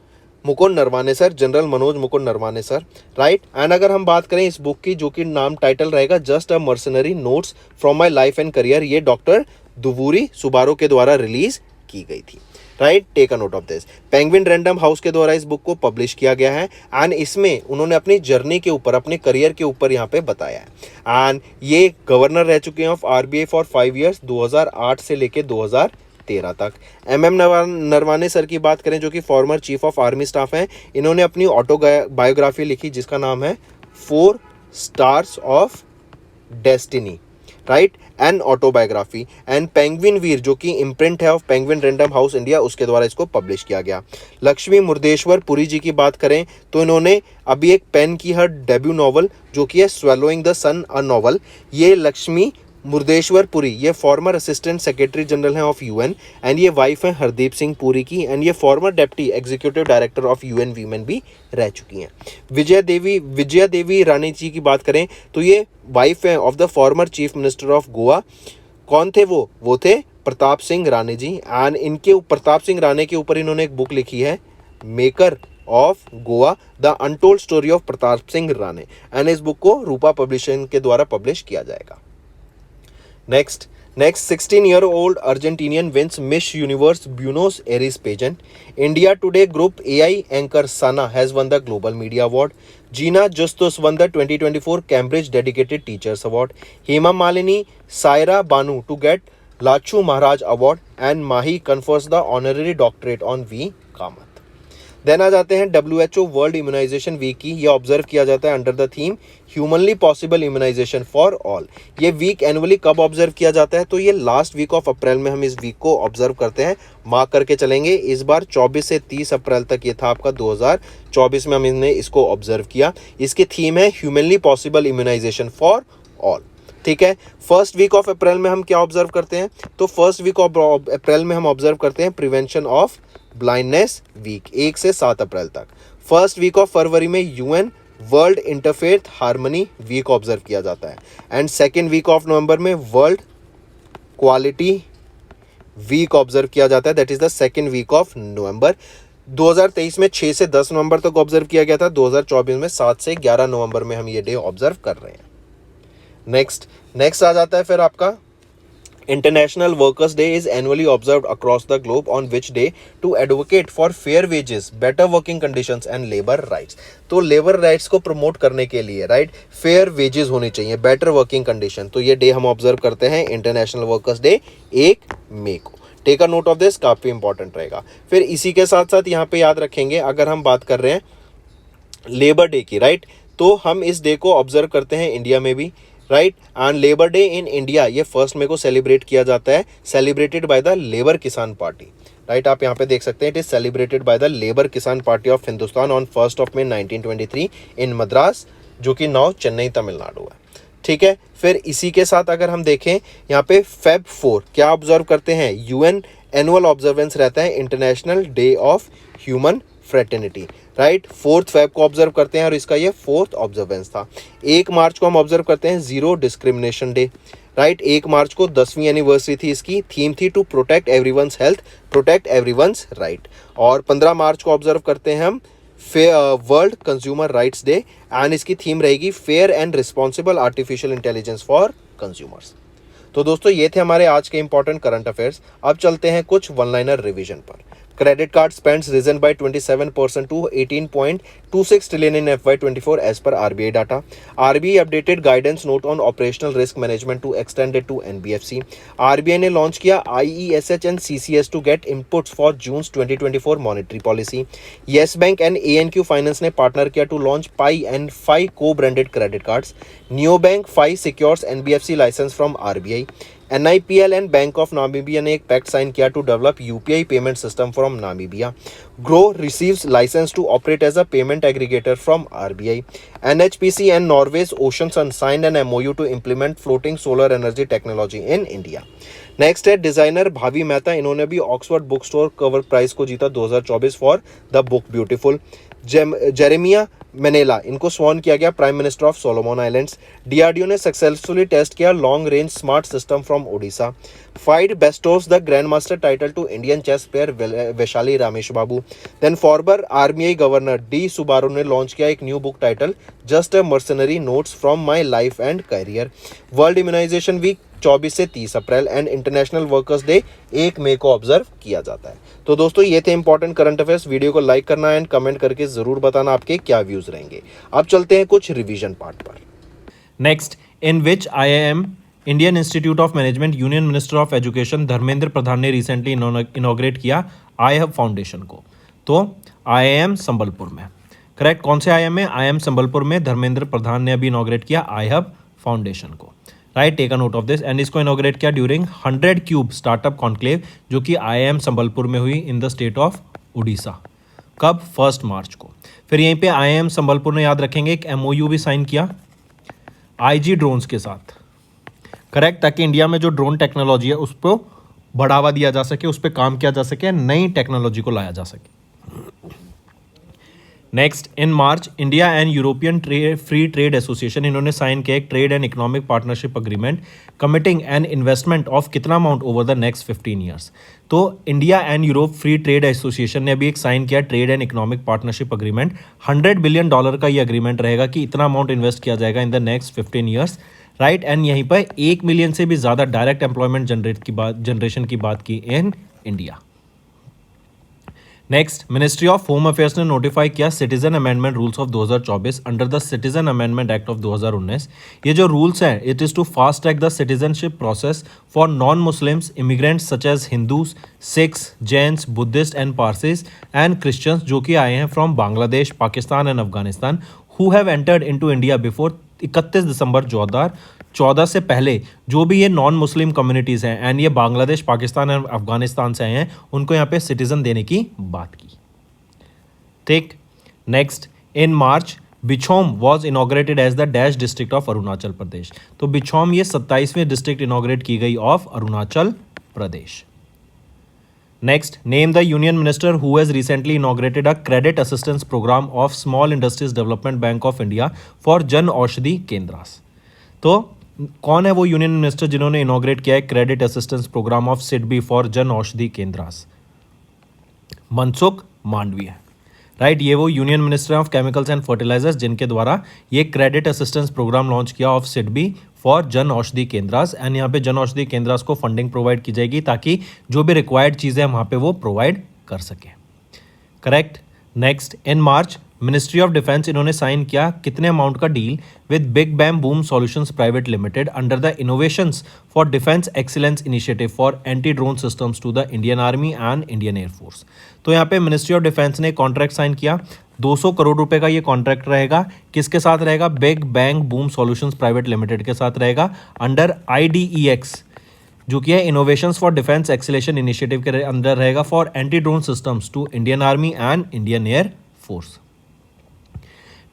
Mukund Naravane sir, general Manoj Mukund Naravane sir, right. And अगर हम बात करें इस बुक की जो कि नाम टाइटल रहेगा just a mercenary notes from my life and career, ये डॉक्टर दुवूरी सुबारो के द्वारा रिलीज की गई थी, right, take a note of this. Penguin Random House के द्वारा इस बुक को पब्लिश किया गया है, एंड इसमें उन्होंने अपनी जर्नी के ऊपर, अपने करियर के ऊपर यहाँ पे बताया है। एंड ये गवर्नर रह चुके हैं ऑफ आरबीआई फॉर 5 years 2008 से लेके 2013 तक। नरवाने सर की बात करें जो कि former chief of army staff हैं, इन्होंने अपनी ऑटोबायोग्राफी लिखी जिसका नाम है 4 Stars of Destiny, right, and autobiography. And Penguin Veer जो कि इम्प्रिंट है of Penguin Random House India, उसके द्वारा इसको पब्लिश किया गया। लक्ष्मी मुर्देश्वर पुरी जी की बात करें तो इन्होंने अभी एक पेन की हर डेब्यू नॉवल जो कि है Swallowing the Sun a novel. ये लक्ष्मी मुर्देश्वर पुरी ये फॉर्मर असिस्टेंट सेक्रेटरी जनरल हैं ऑफ यूएन, एंड ये वाइफ हैं हरदीप सिंह पुरी की, एंड ये former deputy executive director of UN women भी रह चुकी हैं। विजया देवी रानी जी की बात करें तो ये वाइफ हैं of the former chief minister of Goa. कौन थे वो थे प्रताप सिंह राणे जी, एंड इनके प्रताप सिंह राणे के ऊपर इन्होंने एक बुक लिखी है maker of Goa the untold story of Pratap Singh Rane, and इस बुक को रूपा पब्लिशिंग के द्वारा पब्लिश किया जाएगा। Next, 16-year-old Argentinian wins Miss Universe Buenos Aires pageant. India Today Group AI anchor Sana has won the Global Media Award. Gina Justus won the 2024 Cambridge Dedicated Teachers Award. Hema Malini, Saira Banu to get Lachu Maharaj Award, and Mahi confers the honorary doctorate on V. Kamath. Then आ जाते हैं WHO world immunization week की। ये observe किया जाता है under the theme humanly possible immunisation for all. ये week annually कब ऑब्जर्व किया जाता है तो ये लास्ट वीक ऑफ अप्रैल में हम इस वीक को ऑब्जर्व करते हैं, मार्क करके चलेंगे। इस बार 24 से 30 अप्रैल तक ये था आपका 2024 में हमने इसको ऑब्जर्व किया। इसकी थीम है humanly possible immunisation for all, ठीक है। फर्स्ट वीक ऑफ अप्रैल में हम क्या ऑब्जर्व करते हैं तो फर्स्ट वीक ऑफ अप्रैल में हम ऑब्जर्व करते हैं प्रिवेंशन ऑफ ब्लाइंडनेस वीक 1 से 7 अप्रैल तक। फर्स्ट वीक ऑफ फरवरी में UN world interfaith harmony week observe किया जाता है, and second week of November में वर्ल्ड क्वालिटी वीक ऑब्जर्व किया जाता है, that is the second week of November. 2023 में 6 से 10 नवंबर तक ऑब्जर्व किया गया था, 2024 में 7 से 11 नवंबर में हम ये डे ऑब्जर्व कर रहे हैं। नेक्स्ट आ जाता है फिर आपका International Workers' Day is annually observed across the globe, on which day to advocate for fair wages, better working conditions and labor rights. तो लेबर राइट्स को प्रमोट करने के लिए राइट फेयर वेजेस होनी चाहिए, बेटर वर्किंग कंडीशन, तो ये day हम ऑब्जर्व करते हैं इंटरनेशनल वर्कर्स डे 1 मई को। Take a note of this, काफ़ी इंपॉर्टेंट रहेगा। फिर इसी के साथ साथ यहाँ पे याद रखेंगे, अगर हम बात कर रहे हैं लेबर डे की राइट, तो हम इस डे को ऑब्जर्व करते हैं इंडिया में भी right. And labour day in India ये 1 मई को सेलिब्रेट किया जाता है, सेलिब्रेटेड बाय द लेबर किसान पार्टी राइट। आप यहाँ पे देख सकते हैं, it is celebrated by the labour किसान पार्टी ऑफ हिंदुस्तान ऑन 1 मई 1923 इन मद्रास, जो कि नाउ चेन्नई तमिलनाडु है। ठीक है, फिर इसी के साथ अगर हम देखें यहाँ पे फेब 4 क्या ऑब्जर्व करते हैं, यूएन एनुअल ऑब्जर्वेंस रहता है international day of human fraternity right. 4 Feb को ऑब्जर्व करते हैं और इसका ये 4th ऑब्जर्वेंस था। 1 मार्च को हम ऑब्जर्व करते हैं जीरो डिस्क्रिमिनेशन डे राइट। 1 मार्च को 10वीं एनिवर्सरी थी इसकी, थीम थी to protect everyone's health, protect everyone's right. और 15 मार्च को ऑब्जर्व करते हैं हम world consumer rights day, and इसकी थीम रहेगी fair and responsible artificial intelligence for consumers. तो दोस्तों ये थे हमारे आज के इंपॉर्टेंट करंट अफेयर्स। अब चलते हैं कुछ वन लाइनर रिवीजन पर। Credit card spends risen by 27% to 18.26 trillion in FY24 as per RBI data. RBI updated guidance note on operational risk management to extend it to NBFC. RBI ने launch किया IESH and CCS to get inputs for June's 2024 monetary policy. Yes Bank and ANQ Finance ने partner किया to launch Pi and Fi co-branded credit cards. Neobank Fi secures NBFC license from RBI. NIPL and bank of Namibia ने एक pact sign किया to develop UPI payment system from Namibia. Groww receives license to operate as a payment aggregator from RBI. NHPC and Norway's ocean sun signed an MOU to implement floating solar energy technology in India. Next है designer Bhavi Mehta, इन्होंने भी Oxford book store cover prize को जीता 2024 for the book beautiful. Jeremiah Manele, इनको sworn किया गया prime minister of Solomon Islands. DRDO ने successfully test किया long range smart system from Odisha. FIDE bestows the grand master title to Indian chess player Vaishali Ramesh Babu. Then former RBI governor D Subbarao ने launch किया एक new book title just a mercenary notes from my life and career. World immunization week 24 से 30 April and international workers day 1 मई को observe किया जाता है। तो दोस्तों ये थे इंपॉर्टेंट करंट अफेयर्स। वीडियो को लाइक करना एंड कमेंट करके जरूर बताना आपके क्या व्यूज रहेंगे। अब चलते हैं कुछ रिवीजन पार्ट पर। Next, in which IIM Indian institute of management union minister of education Dharmendra Pradhan ने रिसेंटली इनॉग्रेट किया iHub फाउंडेशन को। तो IIM संबलपुर में, करेक्ट। कौन से IIM में? IIM संबलपुर में धर्मेंद्र प्रधान ने अभी इनॉग्रेट किया iHub फाउंडेशन को, right. Take a note of this. And इसको इनॉग्रेट किया ड्यूरिंग 100 क्यूब स्टार्टअप कॉन्क्लेव, जो कि IIM संबलपुर में हुई in the state of Orissa. कब? 1 मार्च को। फिर यहीं पे IIM संबलपुर ने, याद रखेंगे, एक MOU भी साइन किया IG ड्रोन्स के साथ, करेक्ट, ताकि इंडिया में जो ड्रोन टेक्नोलॉजी है उसको बढ़ावा दिया जा सके, उस पर काम किया जा सके, नई टेक्नोलॉजी को लाया जा सके। Next, in March India and European free trade association, इन्होंने साइन किया एक trade and economic partnership agreement committing an investment of कितना amount over the next 15 years. तो India and Europe free trade association ने अभी एक साइन किया trade and economic partnership agreement. $100 billion का ये अग्रीमेंट रहेगा कि इतना अमाउंट इन्वेस्ट किया जाएगा in the next 15 years, right. And यहीं पर 1 मिलियन से भी ज़्यादा डायरेक्ट एम्प्लॉयमेंट जनरेशन की बात की in India. Next, ministry of home affairs ने नोटिफाई किया citizen amendment rules of 2024 under the citizen amendment act of 2019। ये जो रूल्स हैं, it is to fast track the citizenship process for non Muslims immigrants such as Hindus, Sikhs, Jains, Buddhist and Parsis and Christians, जो कि आए हैं from Bangladesh, Pakistan and Afghanistan, who have entered into India before 31 December 2014 से पहले। जो भी ये नॉन मुस्लिम कम्युनिटीज़ हैं एंड ये बांग्लादेश, पाकिस्तान एंड अफगानिस्तान से आए हैं, उनको यहाँ पे सिटीज़न देने की बात की। ठीक। Next, in March Bichom was inaugurated as the dash district of Arunachal Pradesh. तो बिछोम ये 27वीं डिस्ट्रिक्ट इनॉग्रेट की गई of Arunachal Pradesh. Next, name the union minister who has recently inaugurated a credit assistance programme of small industries development bank of India for Jan Aushadhi केंद्रास। तो कौन है वो union minister जिन्होंने इनॉग्रेट किया है credit assistance programme of SIDBI for Jan Aushadhi Kendras? Mansukh Mandaviya, right. ये वो union ministry of chemicals and fertilisers जिनके द्वारा ये क्रेडिट असिस्टेंस प्रोग्राम लॉन्च किया of SIDBI for Jan Aushadhi केंद्रास, and यहाँ पे जन औषधि केंद्रास को फंडिंग प्रोवाइड की जाएगी ताकि जो भी रिक्वायर्ड चीज़ें वहाँ पे वो प्रोवाइड कर सके। Correct. Next, in March ministry of defence इन्होंने साइन किया कितने अमाउंट का deal with big bam boom solutions private limited under the innovations for defence excellence initiative for anti drone systems to the Indian army and Indian air force. तो यहाँ पे ministry of defence ने contract sign किया, 200 करोड़ रुपए का ये contract रहेगा। किसके साथ रहेगा? Big Bang Boom solutions private limited के साथ रहेगा अंडर IDEX, जो कि है innovations for defence acceleration initiative के अंदर रहेगा for anti drone systems to Indian army and Indian air force.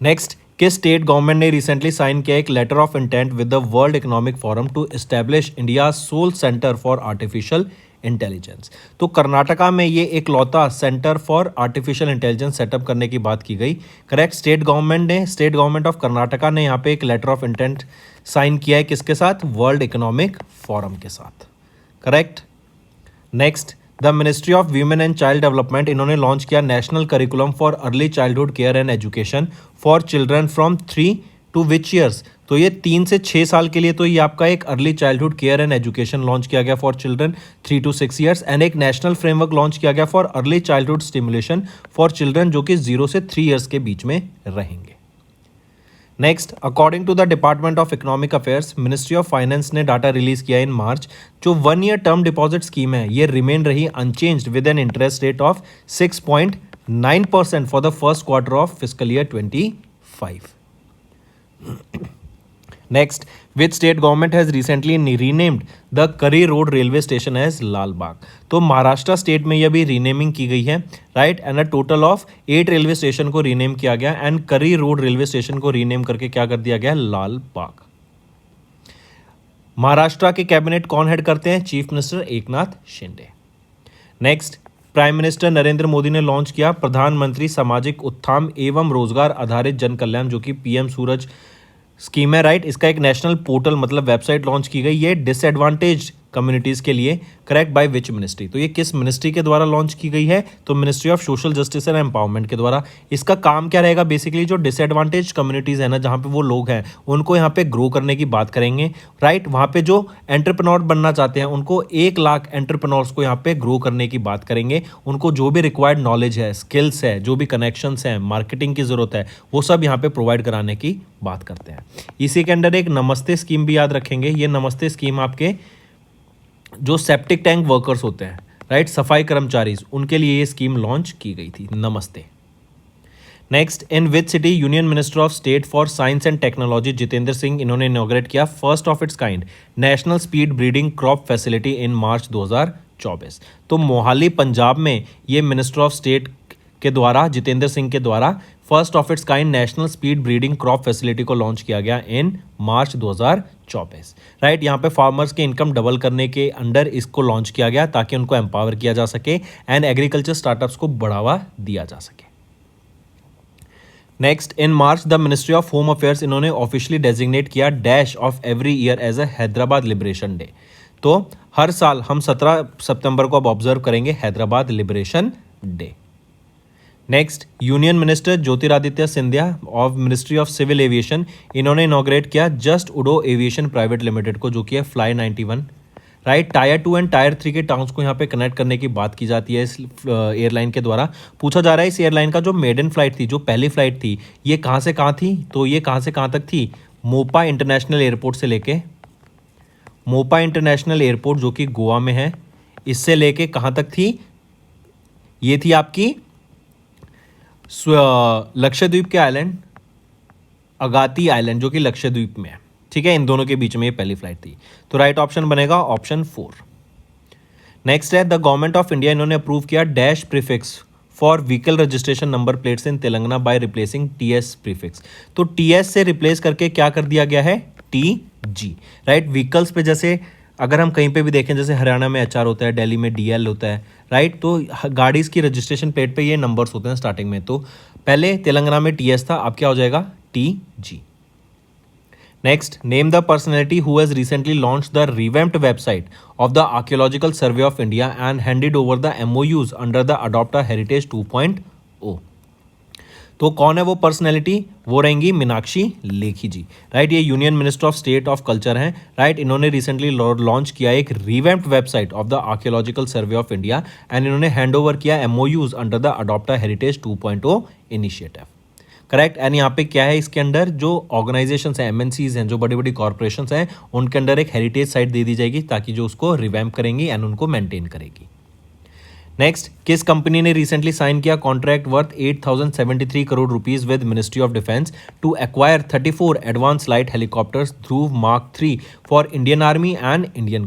Next, किस स्टेट गवर्नमेंट ने रिसेंटली साइन किया एक letter of intent with the world economic forum to establish India sole centre for artificial intelligence. तो कर्नाटका में ये एक लौता centre for artificial intelligence setup करने की बात की गई। Correct. State government of Karnataka ने यहाँ पे एक लेटर ऑफ इंटेंट साइन किया है किसके साथ? वर्ल्ड इकोनॉमिक फोरम के साथ। Correct. Next, the ministry of women and child development इन्होंने लॉन्च किया national curriculum for early childhood care and education for children from 3 to which years. तो ये 3 से 6 साल के लिए तो ये आपका एक early childhood care and education launch किया गया for children 3 to 6 years, and एक नेशनल फ्रेमवर्क लॉन्च किया गया for early childhood stimulation for children जो कि 0 से 3 ईयर्स के बीच में रहेंगे। Next, according to the department of economic affairs, ministry of finance ने डाटा रिलीज किया इन मार्च। जो 1 ईयर टर्म डिपॉजिट स्कीम है ये रिमेन रही unchanged with an interest rate of 6.9% for the first quarter of fiscal year 25। Next, which state government has recently renamed the Curry Road railway station as लाल बाग। तो Maharashtra state में यह भी renaming की गई है, right, and a total of 8 railway station को rename किया गया एंड करी रोड रेलवे स्टेशन को रीनेम करके क्या कर दिया गया? लाल बाग। महाराष्ट्र के कैबिनेट कौन हेड करते हैं? Chief minister Eknath Shinde. Next, prime minister Narendra Modi ने लॉन्च किया प्रधानमंत्री सामाजिक उत्थान एवं रोजगार आधारित जन कल्याण जो कि PM सूरज स्कीम है, राइट। इसका एक नेशनल पोर्टल मतलब वेबसाइट लॉन्च की गई है डिसएडवांटेज कम्युनिटीज़ के लिए। करेक्ट। By which ministry? तो ये किस मिनिस्ट्री के द्वारा लॉन्च की गई है? तो ministry of social justice and empowerment के द्वारा। इसका काम क्या रहेगा? बेसिकली जो डिसएडवांटेज कम्युनिटीज़ है ना, जहाँ पे वो लोग हैं उनको यहाँ पे ग्रो करने की बात करेंगे, राइट। वहाँ पे जो एंटरप्रेन्योर बनना चाहते हैं उनको 1 लाख एंटरप्रेन्योर्स को यहाँ पे ग्रो करने की बात करेंगे। उनको जो भी रिक्वायर्ड नॉलेज है, स्किल्स है, जो भी कनेक्शंस हैं, मार्केटिंग की ज़रूरत है, वो सब यहाँ पे प्रोवाइड कराने की बात करते हैं। इसी के अंडर एक नमस्ते स्कीम भी याद रखेंगे। ये नमस्ते स्कीम आपके जो सेप्टिक टैंक वर्कर्स होते हैं, राइट, सफाई कर्मचारी, उनके लिए ये स्कीम लॉन्च की गई थी। नमस्ते। Next, in which city union minister of state for science and technology Jitendra Singh इन्होंने इनॉग्रेट किया first of its kind national speed breeding crop facility in March 2024। तो मोहाली पंजाब में ये मिनिस्टर ऑफ स्टेट के द्वारा, जितेंद्र सिंह के द्वारा, first of its kind national speed breeding crop facility को लॉन्च किया गया इन मार्च 2024, राइट। यहाँ पे फार्मर्स के इनकम डबल करने के अंडर इसको लॉन्च किया गया ताकि उनको एम्पावर किया जा सके एंड एग्रीकल्चर स्टार्टअप्स को बढ़ावा दिया जा सके। Next, in March the ministry of home affairs इन्होंने ऑफिशियली डेजिग्नेट किया dash of every year as a Hyderabad liberation day. तो हर साल हम 17 सितंबर को अब ऑब्जर्व करेंगे Hyderabad liberation day. Next, union minister Jyotiraditya Scindia of ministry of civil aviation इन्होंने इनॉग्रेट किया just Udo aviation private limited को, जो कि है फ्लाई 91, राइट। टायर 2 एंड टायर 3 के टाउन्स को यहाँ पे कनेक्ट करने की बात की जाती है इस एयरलाइन के द्वारा। पूछा जा रहा है इस एयरलाइन का जो मेडन फ्लाइट थी, जो पहली फ्लाइट थी, ये कहाँ से कहाँ थी? तो ये कहाँ से कहाँ तक थी? मोपा इंटरनेशनल एयरपोर्ट से लेके, मोपा इंटरनेशनल एयरपोर्ट जो कि गोवा में है, इससे लेके कहाँ तक थी? ये थी आपकी लक्षद्वीप के आइलैंड अगाती आइलैंड जो कि लक्षद्वीप में है, ठीक है। इन दोनों के बीच में ये पहली फ्लाइट थी। तो राइट ऑप्शन बनेगा ऑप्शन 4। नेक्स्ट है द गवर्नमेंट ऑफ इंडिया इन्होंने अप्रूव किया dash prefix for vehicle registration number plates in Telangana by replacing TS prefix. तो TS से रिप्लेस करके क्या कर दिया गया है? TG, right. व्हीकल्स पे जैसे अगर हम कहीं पे भी देखें, जैसे हरियाणा में HR होता है, दिल्ली में DL होता है, राइट। तो गाड़ी की रजिस्ट्रेशन प्लेट पे ये नंबर्स होते हैं स्टार्टिंग में। तो पहले तेलंगाना में TS था, अब क्या हो जाएगा? TG। Next, name the personality who has recently launch the revamped website of the archaeological survey of India and handed over the MOUs under the adopt a heritage 2.0। तो कौन है वो पर्सनैलिटी? वो रहेंगी मीनाक्षी लेखी जी, राइट। ये union minister of state of culture हैं, right. इन्होंने recently launch किया एक revamped website of the archaeological survey of India and इन्होंने हैंड ओवर किया MOUs under the adopt heritage 2.0 initiative, correct. And यहाँ पे क्या है, इसके अंदर जो ऑर्गेनाइजेशंस हैं, MNCs हैं, जो बड़ी बड़ी कॉर्पोरेशंस हैं, उनके अंडर एक हेरिटेज साइट दे दी जाएगी ताकि जो उसको रिवैम्प करेंगी एंड उनको मेंटेन करेगी। नेक्स्ट, किस कंपनी ने रिसेंटली साइन किया contract worth 8073 crore rupees with ministry of defence to acquire 34 advance light helicopters Dhruv mark 3 for Indian army and Indian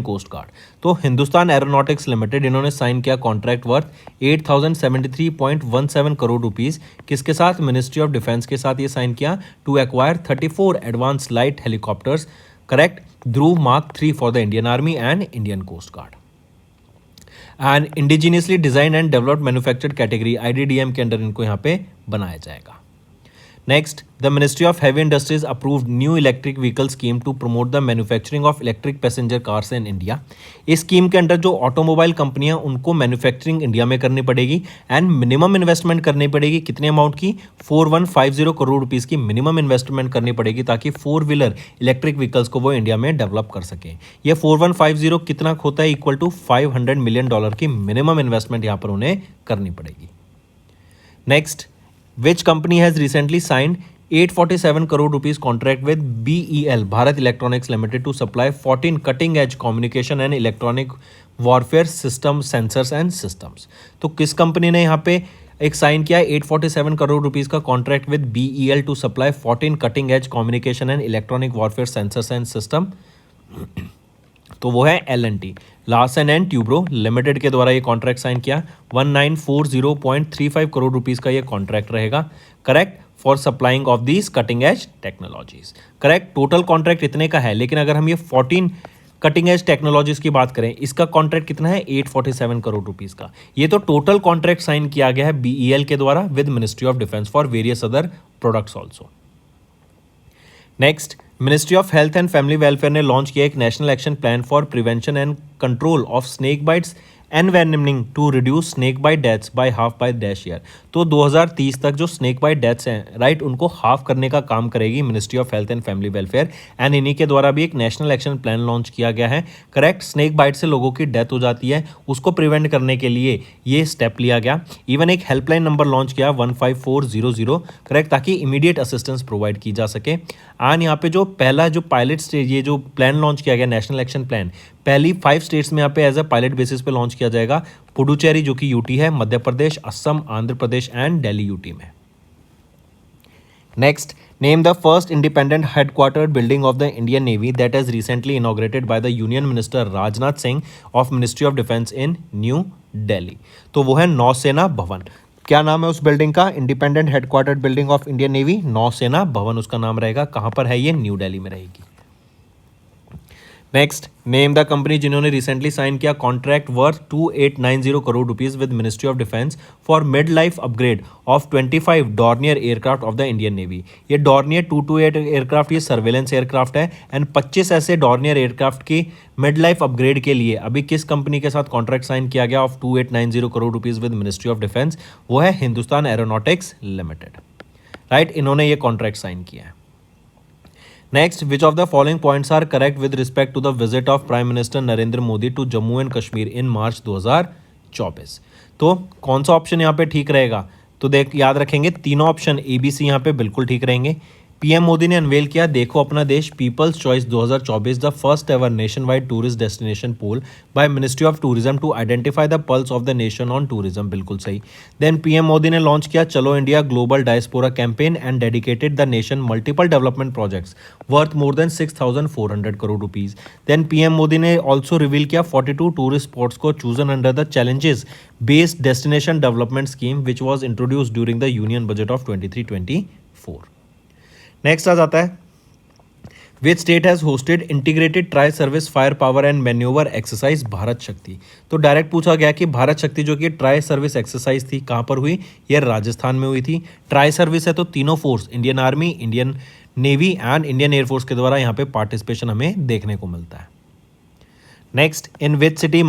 coast guard? तो हिंदुस्तान एरोनॉटिक्स लिमिटेड, इन्होंने साइन किया कॉन्ट्रैक्ट वर्थ 8073.17 करोड़ रुपीस, किसके साथ? Ministry of defence के साथ ये sign किया, to acquire 34 advance light helicopters, correct, Dhruv mark 3 for the Indian army and Indian coast guard. And indigenously design and developed manufactured category IDDM के under इनको यहाँ पे बनाया जाएगा। Next, the ministry of heavy industries approved new electric vehicle scheme to promote the manufacturing of electric passenger cars in India. इस scheme के under जो automobile कंपनियां, उनको मैन्युफैक्चरिंग इंडिया में करनी पड़ेगी एंड मिनिमम इन्वेस्टमेंट करनी पड़ेगी, कितने अमाउंट की? 4150 करोड़ रुपीस की मिनिमम इन्वेस्टमेंट करनी पड़ेगी ताकि 4 व्हीलर इलेक्ट्रिक व्हीकल्स को वो इंडिया में डेवलप कर सकें। ये 4150 कितना होता है? इक्वल टू $500 मिलियन की मिनिमम इन्वेस्टमेंट यहाँ पर उन्हें करनी पड़ेगी। Next, which company has recently signed 847 crore rupees contract with BEL Bharat Electronics Limited to supply 14 cutting edge communication and electronic warfare system sensors and systems? तो किस company ने यहाँ पे एक साइन किया 847 करोड़ रुपीस का contract with BEL to supply 14 cutting edge communication and electronic warfare sensors and system? तो वो है L&T Larsen and Toubro limited के द्वारा ये कॉन्ट्रैक्ट साइन किया। 1940.35 करोड़ रुपीस का ये कॉन्ट्रैक्ट रहेगा, correct, for supplying of these cutting edge technologies, correct. Total contract इतने का है, लेकिन अगर हम ये 14 कटिंग एज टेक्नोलॉजीज की बात करें, इसका कॉन्ट्रैक्ट कितना है? 847 करोड़ रुपीस का। ये तो टोटल कॉन्ट्रैक्ट साइन किया गया है BEL के द्वारा with ministry of defence for various other products also. Next, ministry of health and family welfare ने लॉन्च किया एक national action plan for prevention and control of snake bites envenoming to reduce snake bite deaths by half by dash year. तो 2030 तक जो snake bite deaths हैं, right, उनको half करने का काम करेगी ministry of health and family welfare and इन्हीं के द्वारा भी एक नेशनल एक्शन प्लान लॉन्च किया गया है, करेक्ट। स्नेक बाइट से लोगों की डेथ हो जाती है, उसको प्रिवेंट करने के लिए ये स्टेप लिया गया। इवन एक हेल्पलाइन नंबर लॉन्च किया 15400, करेक्ट, ताकि इमीडिएट असिस्टेंस प्रोवाइड की जा सके। एंड यहाँ पे जो पहला जो पायलट स्टेज, ये जो प्लान लॉन्च किया गया नेशनल एक्शन प्लान, पहली 5 स्टेट्स में यहाँ पे एज अ पायलट बेसिस पे लॉन्च किया जाएगा। पुडुचेरी जो कि UT है, मध्य प्रदेश, असम, आंध्र प्रदेश एंड दिल्ली UT में। Next, name the first independent headquarter building of the Indian navy that has recently inaugurated by the union minister Rajnath Singh of ministry of defence in new Delhi. तो वो है नौसेना भवन। क्या नाम है उस बिल्डिंग का? Independent headquarter building of Indian navy, नौसेना भवन उसका नाम रहेगा। कहाँ पर है ये? न्यू दिल्ली में रहेगी। नेक्स्ट, नेम द कंपनी जिन्होंने रिसेंटली साइन किया contract worth 2890 crore rupees with ministry of defence for mid life upgrade of 25 Dornier aircraft of the Indian navy. ये डॉर्नियर 228 एयरक्राफ्ट ये सर्वेलेंस एयरक्राफ्ट है एंड 25 ऐसे डॉर्नियर एयरक्राफ्ट की mid life upgrade के लिए अभी किस कंपनी के साथ कॉन्ट्रैक्ट साइन किया गया of 2890 crore rupees with ministry of defence? वो है हिंदुस्तान एरोनॉटिक्स लिमिटेड, राइट। इन्होंने ये कॉन्ट्रैक्ट साइन किया है। Next, which of the following points are correct with respect to the visit of prime minister Narendra Modi to Jammu and Kashmir in March 2024? तो कौन सा option यहाँ पे ठीक रहेगा? तो देख याद रखेंगे, तीनों ऑप्शन ABC यहाँ पे बिल्कुल ठीक रहेंगे। PM मोदी ने अनवेल किया देखो अपना देश people's choice 2024, the first ever nationwide tourist destination poll by ministry of tourism to identify the pulse of the nation on tourism, बिल्कुल सही। देन PM मोदी ने लॉन्च किया चलो India global diaspora campaign and dedicated the nation multiple development projects worth more than 6400 crore rupees. Then PM Modi ने also reveal किया 42 tourist spots को chosen under the challenges based destination development scheme which was introduced during the union budget of 23-24। Next आ जाता है which state has hosted integrated tri service fire power and manoeuvre exercise Bharat Shakti. तो direct पूछा गया कि भारत शक्ति जो कि ट्राई सर्विस एक्सरसाइज थी कहाँ पर हुई? ये राजस्थान में हुई थी। ट्राई सर्विस है तो तीनों force, Indian army, Indian navy and Indian air force के द्वारा यहाँ पे पार्टिसिपेशन हमें देखने को मिलता है। Next, in which city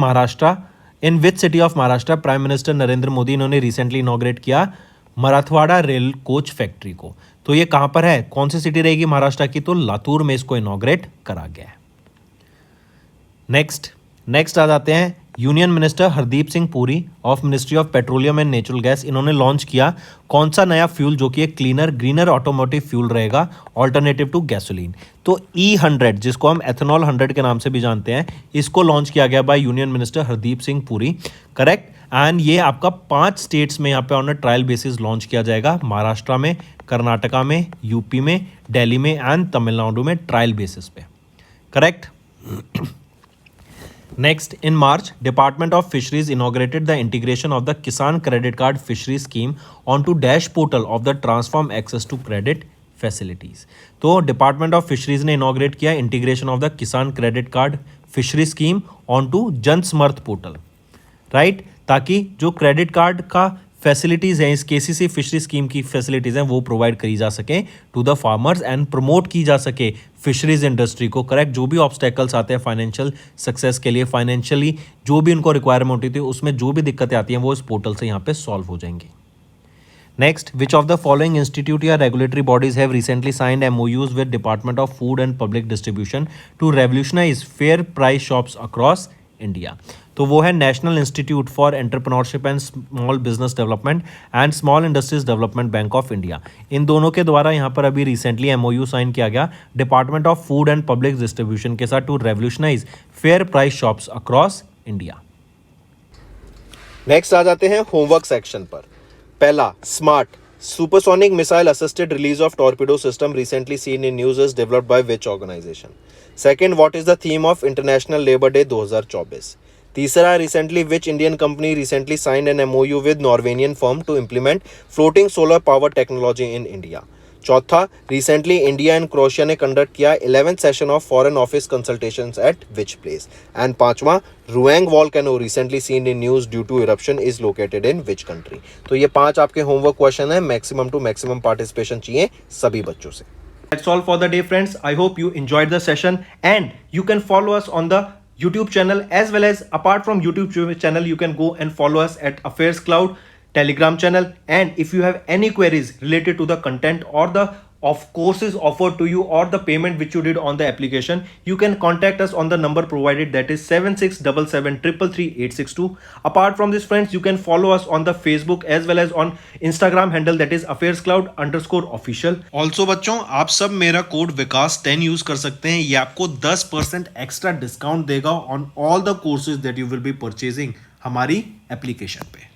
of Maharashtra prime minister Narendra Modi इन्होंने रिसेंटली इनॉग्रेट किया मराठवाड़ा रेल कोच फैक्ट्री को। तो ये कहाँ पर है, कौन सी सिटी रहेगी महाराष्ट्र की, तो लातूर में इसको इनॉग्रेट करा गया है। नेक्स्ट आ जाते हैं union minister Hardeep Singh Puri of ministry of petroleum and natural gas. इन्होंने लॉन्च किया कौन सा नया फ्यूल जो कि एक क्लीनर ग्रीनर ऑटोमोटिव फ्यूल रहेगा ऑल्टरनेटिव टू गैसोलीन। तो E100 जिसको हम एथेनॉल 100 के नाम से भी जानते हैं, इसको लॉन्च किया गया by union minister Hardeep Singh Puri, correct. And ये आपका 5 स्टेट्स में यहाँ पे on a trial basis launch किया जाएगा, महाराष्ट्र में, कर्नाटका में, यूपी में, दिल्ली में एंड तमिलनाडु में ट्रायल बेसिस पे, correct. Next, in March, Department of Fisheries inaugurated the integration of the Kisan Credit Card Fishery Scheme onto Dash portal of the Transform Access to Credit Facilities. तो Department of Fisheries ने inaugurate किया integration of the Kisan Credit Card Fishery Scheme onto Jansamarth portal, right, ताकि जो credit card का facilities हैं, इस KCC fishery scheme की facilities हैं, वो प्रोवाइड करी जा सके to the farmers and promote की जा सके फिशरीज इंडस्ट्री को, करेक्ट। जो भी ऑब्स्टेकल्स आते हैं फाइनेंशियल सक्सेस के लिए, फाइनेंशियली जो भी उनको रिक्वायरमेंट होती है, उसमें जो भी दिक्कतें आती हैं वो इस पोर्टल से यहाँ पे सॉल्व हो जाएंगी। Next, which of the following institute या regulatory bodies have recently signed MOUs with department of food and public distribution to revolutionize fair price shops across India. तो वो है national institute for entrepreneurship and small business development and small industries development bank of India. इन दोनों के द्वारा यहाँ पर अभी रिसेंटली MOU साइन किया गया department of food and public distribution के साथ to revolutionize fair price shops across India. Next आ जाते हैं होमवर्क सेक्शन पर। पहला, smart supersonic missile assisted release of torpedo system recently seen in news is developed by which organisation. Second, what is the theme of international labour day 2024। तीसरा, recently which Indian company recently signed an MOU with Norwegian firm to implement floating solar power technology in India. चौथा, recently India and Croatia ने conduct किया 11th session of foreign office consultations at which place. And पांचवा, Ruang volcano recently seen in news due to eruption is located in which country. तो ये 5 आपके homework question है, maximum to maximum participation चाहिए सभी बच्चों से। That's all for the day, friends. I hope you enjoyed the session and you can follow us on the YouTube channel as well as apart from YouTube channel, you can go and follow us at Affairs Cloud Telegram channel. And if you have any queries related to the content or the of courses offered to you or the payment which you did on the application, you can contact us on the number provided, that is 7677333862. Apart from this, friends, you can follow us on the Facebook as well as on Instagram handle, that is affairscloud_official. Also बच्चों, आप सब मेरा code विकास 10 use कर सकते हैं। ये आपको 10% extra discount देगा on all the courses that you will be purchasing हमारी एप्लीकेशन पे।